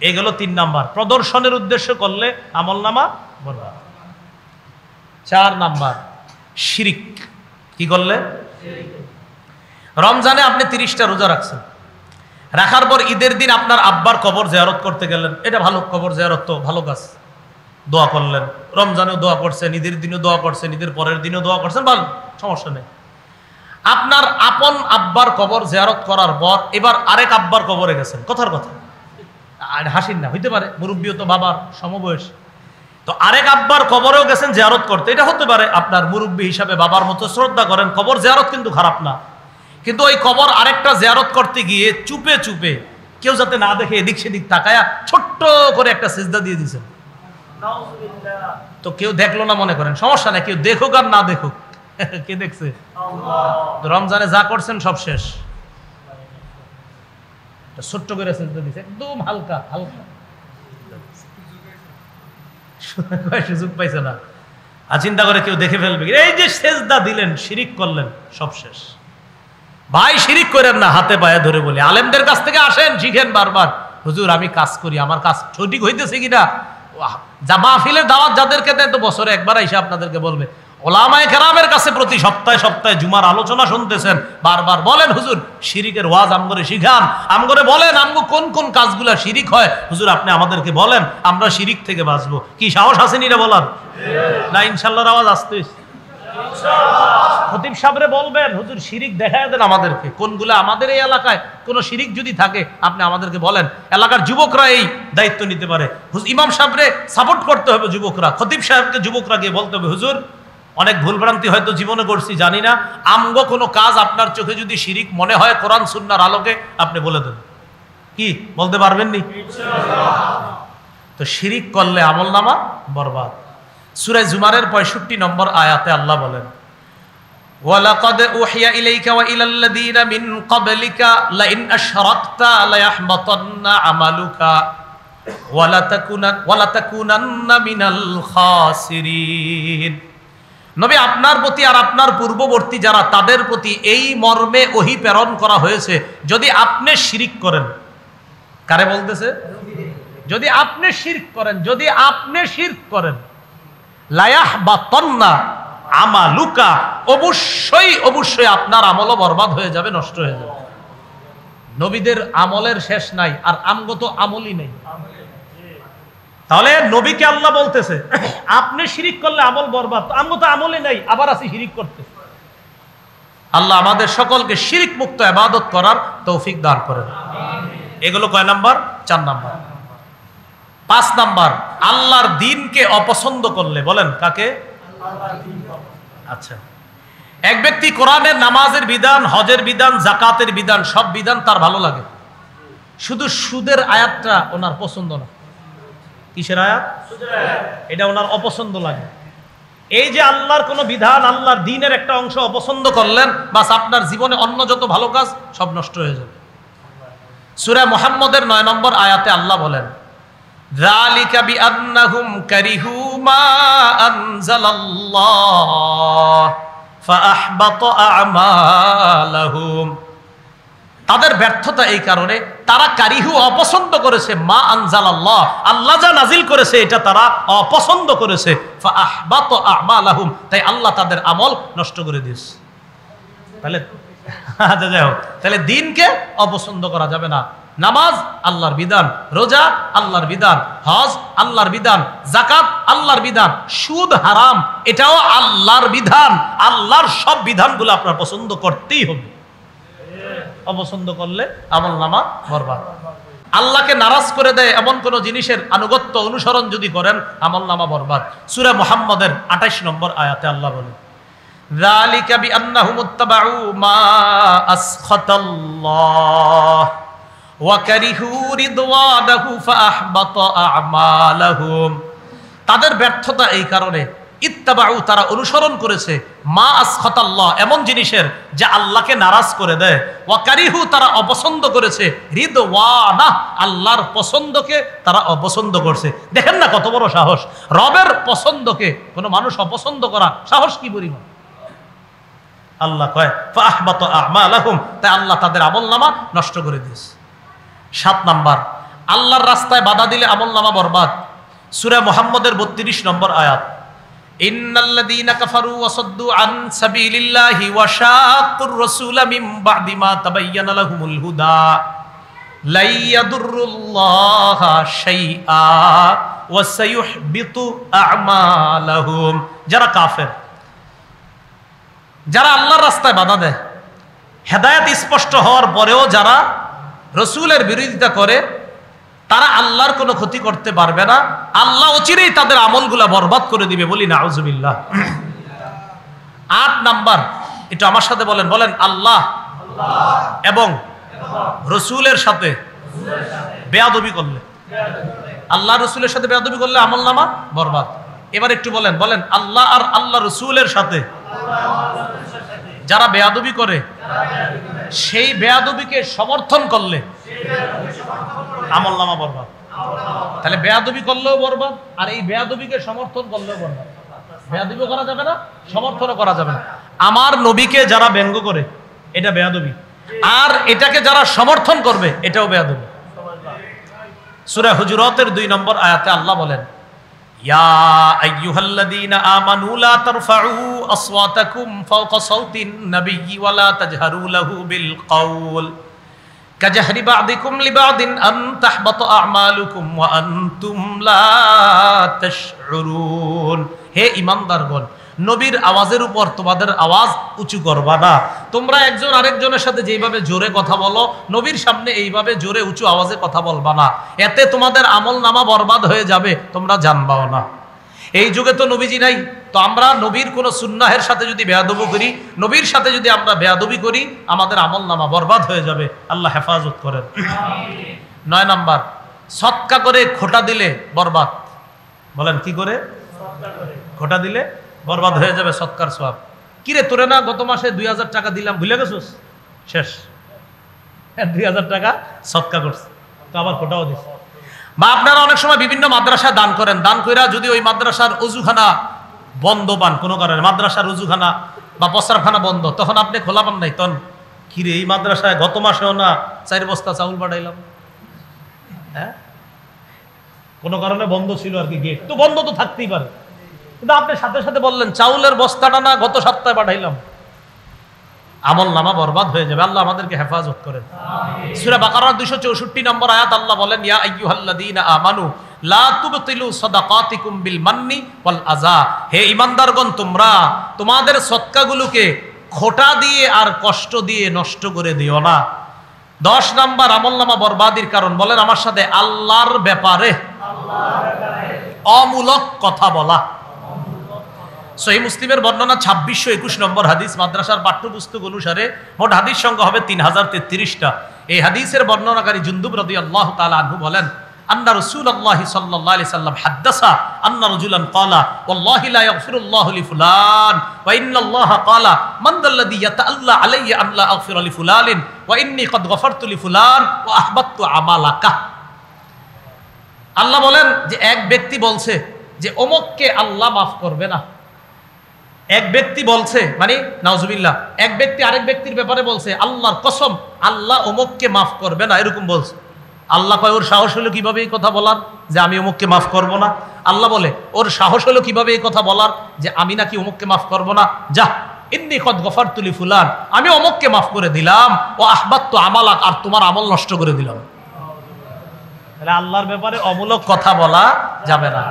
এগুলো 3 নাম্বার, প্রদর্শনের উদ্দেশ্য করলে আমলনামা বরবাদ। 4 নাম্বার শিরিক। কি করলে? রমজানে আপনি 30টা রোজা রাখছেন, রাখার পর ঈদের দিন আপনার আব্বার কবর জিয়ারত করতে গেলেন, এটা ভালো, কবর জিয়ারত তো ভালো কাজ, দোয়া করলেন, রমজানেও দোয়া করছেন, ঈদের দিনও দোয়া করছেন, ঈদের পরের দিনও দোয়া করছেন, ভালো, সমস্যা নেই। আপনার আপন আব্বার কবর জিয়ারত করার পর এবার আরেক আব্বার কবরে গেছেন, কথার কথা, আর হাসিন না, হইতে পারে মুরব্বীও তো বাবার সমবয়স, তো আরেক আব্বার কবরেও গেছেন জিয়ারত করতে, এটা হতে পারে আপনার মুরব্বী হিসাবে বাবার মতো শ্রদ্ধা করেন, কবর জিয়ারত কিন্তু খারাপ না। কিন্তু ওই কবর আরেকটা জিয়ারত করতে গিয়ে চুপে চুপে কেউ যাতে না দেখে এদিক সেদিক তাকায়া ছোট্ট করে একটা সিজদা দিয়ে দিয়েছেন, তো কেউ দেখলো না মনে করেন, সমস্যা নেই, কেউ দেখুক আর না দেখুক, কে দেখছে? রমজানে যা করছেন সব শেষ। ছোট্ট করে সিজদা দিয়েছে, একদম হালকা হালকা, সুযোগ পাইছে না, আর চিন্তা করে কেউ দেখে ফেলবে, এই যে সিজদা দিলেন শিরিক করলেন, সব শেষ। ভাই শিরিক করেন না, হাতে পায়ে ধরে বলি, আলেমদের কাছ থেকে আসেন, শিখেন বারবার, হুজুর আমি কাজ করি, আমার কাজ সঠিক হইতেছে কিনা, যা মাহফিলের দাওয়াত যাদেরকে দেন তো বছরে একবার এসে আপনাদেরকে বলবে, ওলামায়ে কেরামের কাছে প্রতি সপ্তাহে সপ্তাহে জুমার আলোচনা শুনতেছেন, বারবার বলেন হুজুর শিরিকের ওয়াজ আমগরে শিখান, আমগরে বলেন আমগো কোন কোন কাজগুলা শিরিক হয়, হুজুর আপনি আমাদেরকে বলেন, আমরা শিরিক থেকে বাঁচবো। কি সাহস আছে নিরা বলার? না ইনশাআল্লাহর আওয়াজ আসতে খতিব সাহেবরে বলবেন, হুজুর শিরিক দেখায় দেন আমাদেরকে, কোনগুলো আমাদের এই এলাকায় কোন শিরিক যদি থাকে আপনি আমাদেরকে বলেন, এলাকার যুবকরা এই দায়িত্ব নিতে পারে। ইমাম সাহেবরে সাপোর্ট করতে হবে যুবকরা, খতিব সাহেবকে যুবকরা গিয়ে বলতে হবে, হুজুর অনেক ভুলভ্রান্তি হয়তো জীবনে করছি জানি না, আমগো কোনো কাজ আপনার চোখে যদি শিরিক মনে হয় কোরআন সুন্নাহর আলোকে আপনি বলে দেন। কি বলতে পারবেন নি? তো শিরিক করলে আমলনামা বরবাদ। সূরা জুমারের 65 নম্বর আয়াতে আল্লাহ বলেন, ওয়ালাকাদ উহিয়া ইলাইকা ওয়া ইলাল্লাযীনা মিন ক্বাবলিকা লাইন আশরাকতা লায়াহবাতান্না আমালুকা ওয়া লাতাকুনান্না মিনাল খাসিরিন। নবী আপনার প্রতি আর আপনার পূর্ববর্তী যারা তাদের প্রতি এই মর্মে ওহী প্রেরণ করা হয়েছে, যদি আপনি শিরিক করেন, কারে বলতেছে? যদি আপনি শিরক করেন, যদি আপনি শিরক করেন, লায়াহবাতান্না আমালুকা, অবশ্যই অবশ্যই আপনার আমলও বরবাদ হয়ে যাবে, নষ্ট হয়ে যাবে। নবীদের আমলের শেষ নাই, আর আমগো তো আমলই নেই। তাহলে নবীকে আল্লাহ বলতেছে আপনি শিরিক করলে আমল বরবাদ, আমগো তো আমলই নাই, আবার আসি শিরিক করতে। আল্লাহ আমাদের সকলকে শিরক মুক্ত ইবাদত করার তৌফিক দান করেন। এগুলো কয় নাম্বার? 4 নাম্বার। 5 নাম্বার, আল্লাহর দ্বীনকে অপছন্দ করলে, বলেন কাকে? আচ্ছা, এক ব্যক্তি কোরআনের নামাজের বিধান, হজের বিধান, যাকাতের বিধান, সব বিধান তার ভালো লাগে, শুধু সুদের আয়াতটা ওনার পছন্দ না। কিসের আয়াত? এটা ওনার অপছন্দ লাগে। এই যে আল্লাহর কোন বিধান, আল্লাহর দ্বীনের একটা অংশ অপছন্দ করলেন, বাস আপনার জীবনে অন্য যত ভালো কাজ সব নষ্ট হয়ে যাবে। সূরা মুহাম্মদের 9 নম্বর আয়াতে আল্লাহ বলেন, যালিকা বিআন্নাহুম কারিহু মা আনজালাল্লাহ ফাআহবাতা আ'মালাহুম। তাদের ব্যর্থতা এই কারণে, তারা কারিহু অপছন্দ করেছে, মা আনজালাল্লাহ আল্লাহ যা নাজিল করেছে এটা তারা অপছন্দ করেছে, ফাআহবাতা আ'মালাহুম তাই আল্লাহ তাদের আমল নষ্ট করে দিয়েছে। তাহলে আচ্ছা যাই হোক, তাহলে দ্বীনকে অপছন্দ করা যাবে না। নামাজ আল্লাহর বিধান, রোজা আল্লাহর বিধান, হজ আল্লাহর বিধান, যাকাত আল্লাহর বিধান, সুদ হারাম এটাও আল্লাহর বিধান। আল্লাহর সব বিধানগুলো আপনার পছন্দ করতেই হবে, অপছন্দ করলে আমলনামা বরবাদ। আল্লাহকে নারাজ করে দেয় এমন কোন জিনিসের আনুগত্য অনুসরণ যদি করেন, আমলনামা বরবাদ। সূরা মুহাম্মদের 28 নম্বর আয়াতে আল্লাহ বলেন, যালিকা বিআন্নাহুম ইত্তাবাউ মা আসখাতাল্লাহ ওয়া কারিহু রিদওয়ানাহু ফাআহবাতা আ'মালাহুম। তাদের ব্যর্থতা এই কারণে, ইত্তাবাউ তারা অনুসরণ করেছে, মা আসখাতাল্লাহ এমন জিনিসের যা আল্লাহকে নারাজ করে দেয়, ওয়া কারিহু তারা অপছন্দ করেছে, রিদওয়ানা আল্লাহর পছন্দকে তারা অপছন্দ করছে। দেখেন না কত বড় সাহস, রবের পছন্দকে কোনো মানুষ অপছন্দ করা সাহস কি পরিমাণ। আল্লাহ কয় ফাআহবাতা আ'মালাহুম, তাই আল্লাহ তাদের আমলনামা নষ্ট করে দিয়েছে। 7 নাম্বার, আল্লাহর রাস্তায় বাধা দিলে আমলনামা বরবাদ। সূরা মুহাম্মদের 32 নম্বর আয়াত, ইন্নাল্লাযীনা কাফারু ওয়া সাদ্দু আন সাবিলিল্লাহি ওয়া শাক্কুর রাসূলা মিন বা'দি মা তাবায়্যানা লাহুমুল হুদা লা ইয়াদুররুল্লাহা শাইআ ওয়া সায়ুহবিতু আ'মালাহুম। যারা কাফের, যারা আল্লাহর রাস্তায় বাধা দেয়, হেদায়েত স্পষ্ট হওয়ার পরেও যারা রসুলের বিরোধিতা করে, তারা আল্লাহর কোনো ক্ষতি করতে পারবে না। আল্লাহ অচিরেই তাদের আমলগুলা বরবাদ করে দিবে, বলি নাউজুবিল্লাহ। 8 নাম্বার, এটা আমার সাথে বলেন, বলেন আল্লাহ এবং রসুলের সাথে বেয়াদবি করলে, আল্লাহ রসুলের সাথে বেয়াদবি করলে আমলনামা বরবাদ। এবার একটু বলেন, বলেন আল্লাহ আর আল্লাহ রসুলের সাথে যারা বেয়াদবি করে, সেই বেয়াদবিকে সমর্থন করলে আমলনামা বরবাদ। তাহলে বেয়াদবি করলেও বরবাদ, আর এই বেয়াদবিকে সমর্থন করলেও বরবাদ। বেয়াদবিও করা যাবে না, সমর্থনও করা যাবে না। আমার নবীকে যারা ব্যঙ্গ করে এটা বেয়াদবি, আর এটাকে যারা সমর্থন করবে এটাও বেয়াদবি। সূরা হুজুরাতের 2 নম্বর আয়াতে আল্লাহ বলেন, ইয়া আইয়ুহাল্লাযীনা আমানু লা তারফাউ আসওয়াতাকুম ফাওকা সাওতিন নাবিয়্যি ওয়া লা তাজহারু লাহু বিল কওল কাজহরি বা'দিকুম লিবা'দিন আন তাহবাতা আ'মালুকুম ওয়া আনতুম লা তাশউরুন। হে ঈমানদারগণ, নবীর আওয়াজের উপর তোমাদের আওয়াজ উঁচু করবা না। তোমরা একজন আরেকজনের সাথে যেভাবে জোরে কথা বলো, নবীর সামনে এইভাবে জোরে উঁচু আওয়াজে কথা বলবা না, এতে তোমাদের আমলনামা বরবাদ হয়ে যাবে, তোমরা জানবাও না। এই যুগে তো নবীজি নাই, তো আমরা নবীর কোন সুন্নাহের সাথে যদি বেয়াদবি করি, নবীর সাথে যদি আমরা বেয়াদবি করি, আমাদের আমলনামা বরবাদ হয়ে যাবে। আল্লাহ হেফাজত করেন। 9 নাম্বার, সদকা করে খোটা দিলে বরবাদ। বলেন কি করে? খোটা দিলে বরবাদ হয়ে যাবে সৎকার সওয়াব। কিরে তোরে না গত মাসে 2000 টাকা দিলাম, ভুলে গেছিস? শেষ, 2000 টাকা সৎকা করছে, তো আবার খোটাও দিচ্ছে। বা আপনারা অনেক সময় বিভিন্ন মাদ্রাসায় দান করেন, দান কইরা যদি ওই মাদ্রাসার ওযুখানা বন্ধ পান কোনো কারণে, মাদ্রাসার ওযুখানা বা প্রস্রাবখানা বন্ধ, তখন আপনি খোলা পান নাই, তখন কিরে এই মাদ্রাসায় গত মাসেও না 4 বস্তা চাউল পাঠাইলাম, হ্যাঁ কোনো কারণে বন্ধ ছিল আর কি, গেট তো বন্ধ তো থাকতেই পারে, কিন্তু আপনি সাথে সাথে বললেন চাউলের বস্তাটা না গত সপ্তাহে পাঠাইলাম, আমলনামা বরবাদ হয়ে যাবে। আল্লাহ আমাদেরকে হেফাজত করেন। সূরা বাকারার 264 নম্বর আয়াত আল্লাহ বলেন, ইয়া আইয়ুহাল্লাযীনা আমানু লা তুবতিলু সাদাকাতিকুম বিল মান্নি ওয়াল আযা। হে ঈমানদারগণ, তোমরা তোমাদের সদকাগুলোকে খোটা দিয়ে আর কষ্ট দিয়ে নষ্ট করে দিও না। 10 নাম্বার আমলনামা বরবাদির কারণ, বলেন আমার সাথে, আল্লাহর ব্যাপারে অমূলক কথা বলা। সহিহ মুসলিমের বর্ণনা 2621 নম্বর হাদিস, মাদ্রাসার পাঠ্যপুস্তক অনুসারে মোট হাদিস সংখ্যা হবে 3033টা। এই হাদিসের বর্ণনাকারী জুনদুব রাদিয়াল্লাহু তাআলা আনহু বলেন, আন্না রাসূলুল্লাহ সাল্লাল্লাহু আলাইহি সাল্লাম হাদাসা আন্না রাজুলান ক্বালা ওয়াল্লাহি লা ইয়াগফিরুল্লাহু লিফুলান ওয়া ইন্নাল্লাহা ক্বালা মান যাল্লাযী ইয়াতাআল্লা আলাইয়া আন লা আগফিরা লিফুলানিন ওয়া ইন্নী ক্বাদ গফারতু লিফুলান ওয়া আহবাবতু আমালাকা। আল্লাহ বলেন যে এক ব্যক্তি বলছে যে অমুককে আল্লাহ মাফ করবে না। এক ব্যক্তি বলছে, মানে নাউজুবিল্লাহ, এক ব্যক্তি আরেক ব্যক্তির ব্যাপারে বলছে আল্লাহর কসম আল্লাহ অমুককে মাফ করবে না, এরকম বলছে। আল্লাহ কয় ওর সাহস হলো কিভাবে এই কথা বলার যে আমি অমুককে মাফ করব না? আল্লাহ বলে ওর সাহস হলো কিভাবে এই কথা বলার যে আমি নাকি অমুককে মাফ করব না? যা, ইন্নী কদ গফারতু লিফুলান, আমি অমুককে মাফ করে দিলাম, ও আহবাবতু আমালাক, আর তোমার আমল নষ্ট করে দিলাম। তাহলে আল্লাহর ব্যাপারে অমূলক কথা বলা যাবে না।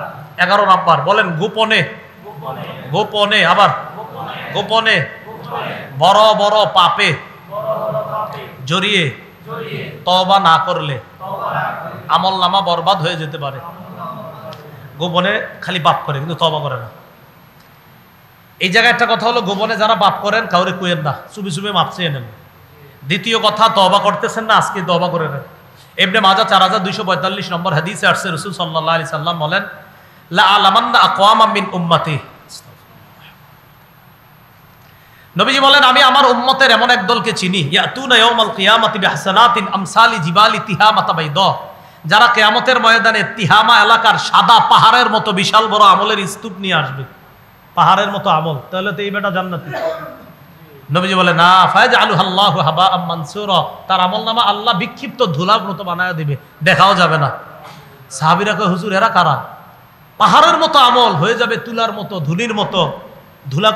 11 নাম্বার, বলেন গোপনে, গোপনে, আবার গোপনে বড় বড় পাপে জড়িয়ে তওবা না করলে আমলনামা বরবাদ হয়ে যেতে পারে। গোপনে খালি পাপ করে কিন্তু তওবা করে না। এই জায়গায় একটা কথা হলো, গোপনে যারা পাপ করেন কাউরে কইেন না, চুপি চুপি মাপ চেয়ে নেন। দ্বিতীয় কথা, তওবা করতেছেন না, আজকে তওবা করে নেন। ইবনে মাজাহ 4245 নম্বর হাদিসে আসছে, রাসূল সাল্লাল্লাহু আলাইহি সাল্লাম বলেন, লা আলামান্না আকওয়ামাম মিন উম্মতি। নবীজি বলেন, আমি আমার উম্মতের এমন এক দলকে চিনি, ইয়াতুনা ইয়াউমাল কিয়ামাতি বিহাসানাতিন আমসালি জিবালি তিহামাতা বাইদা, যারা কিয়ামতের ময়দানে তিহামা এলাকার সাদা পাহাড়ের মতো বিশাল বড় আমলের স্তূপ নিয়ে আসবে। পাহাড়ের মতো আমল, তাহলে তো এই বেটা জান্নাতি। নবীজি বলে না, ফায়াজআলুহাল্লাহু হাবাআম মানসুরা, তার আমলনামা আল্লাহ বিক্ষিপ্ত ধুলার মতো বানায় দিবে, দেখাও যাবে না। সাহাবীরা কয়, হুজুর এরা কারা? পাহাড়ের মতো আমল হয়ে যাবে তুলার মতো, ধুলির মতো। ধুলা,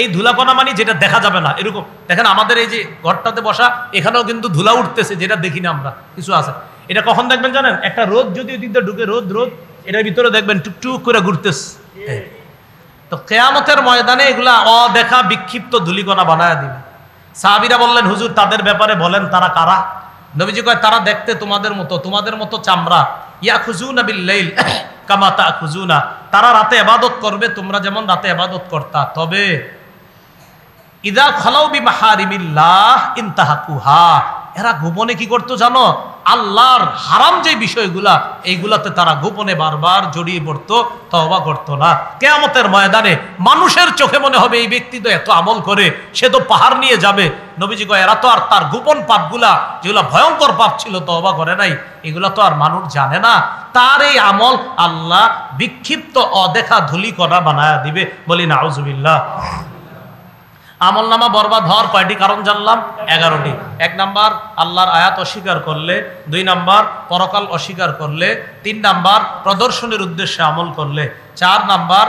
এই ধুলাকণা মানে যেটা দেখা যাবে না, এরকম। দেখেন আমাদের এই যে ঘরটাতে বসা, এখানেও কিন্তু ধুলা উঠতেছে, যেটা দেখি না আমরা, কিছু আছে। এটা কখন দেখবেন জানেন? একটা রোদ যদি ওই দিক দিয়ে ঢুকে, রোদ এটার ভিতরে দেখবেন টুকটুক করে ঘুরতেছে। তো কিয়ামতের ময়দানে এগুলা অদেখা বিক্ষিপ্ত ধুলিকণা বানায় দিবে। সাহাবীরা বললেন, হুজুর তাদের ব্যাপারে বলেন, তারা কারা? নবীজি কয়, তারা দেখতে তোমাদের মতো চামড়া। ইয়াখুজুনা বিল-লাইল কামা তাখুজুনা, তারা রাতে ইবাদত করবে তোমরা যেমন রাতে ইবাদত করতা, তবে ইদা খালাউ বিমাহারিমিল্লাহ ইনতাহাকুহা, এরা গোপনে কি করতো জানো? আল্লাহর হারাম যে বিষয়গুলা, এইগুলাতে তারা গোপনে বারবার জড়িয়ে পড়তো, তওবা করতো না। কিয়ামতের ময়দানে মানুষের চোখে মনে হবে এই ব্যক্তি তো এত আমল করে, সে তো পাহাড় নিয়ে যাবে। নবীজি কয়, এরা তো আর তার গোপন পাপগুলা, যেগুলা ভয়ঙ্কর পাপ ছিল, তওবা করে নাই, এগুলা তো আর মানুষ জানে না। তার এই আমল আল্লাহ বিক্ষিপ্ত অদেখা ধুলিকণা বানায়া দিবে। বলি নাউজুবিল্লাহ। আমলনামা বরবাদ হওয়ার কয়টি কারণ জানলাম? 11টি। 1 নাম্বার, আল্লাহর আয়াত অস্বীকার করলে। 2 নাম্বার, পরকাল অস্বীকার করলে। 3 নাম্বার, প্রদর্শনের উদ্দেশ্যে আমল করলে। 4 নাম্বার,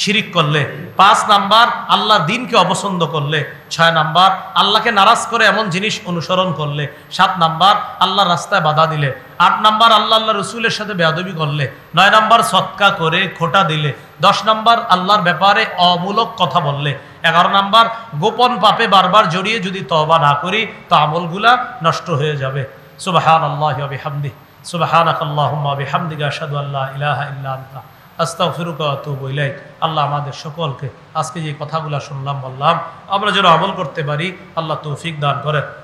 শিরিক করলে। 5 নাম্বার, আল্লাহর দ্বীনকে অপছন্দ করলে। 6 নাম্বার, আল্লাহকে নারাজ করে এমন জিনিস অনুসরণ করলে। 7 নাম্বার, আল্লাহর রাস্তায় বাধা দিলে। 8 নাম্বার, আল্লাহ রসুলের সাথে বেয়াদবি করলে। 9 নাম্বার, সৎকা করে খোটা দিলে। 10 নাম্বার, আল্লাহর ব্যাপারে অমূলক কথা বললে। 11 নাম্বার, গোপন পাপে বারবার জড়িয়ে যদি তওবা না করি তো আমলগুলা নষ্ট হয়ে যাবে। সুবহানাল্লাহি ওয়া বিহামদিহি, সুবহানাকাল্লাহুম্মা ওয়া বিহামদিকা, আশহাদু আল্লা ইলাহা ইল্লা আনতা, আস্তাগফিরুকা ওয়া আতুবু ইলাইক। আল্লাহ আমাদের সকলকে আজকে যে কথাগুলো শুনলাম বললাম, আমরা যেন আমল করতে পারি, আল্লাহ তৌফিক দান করেন।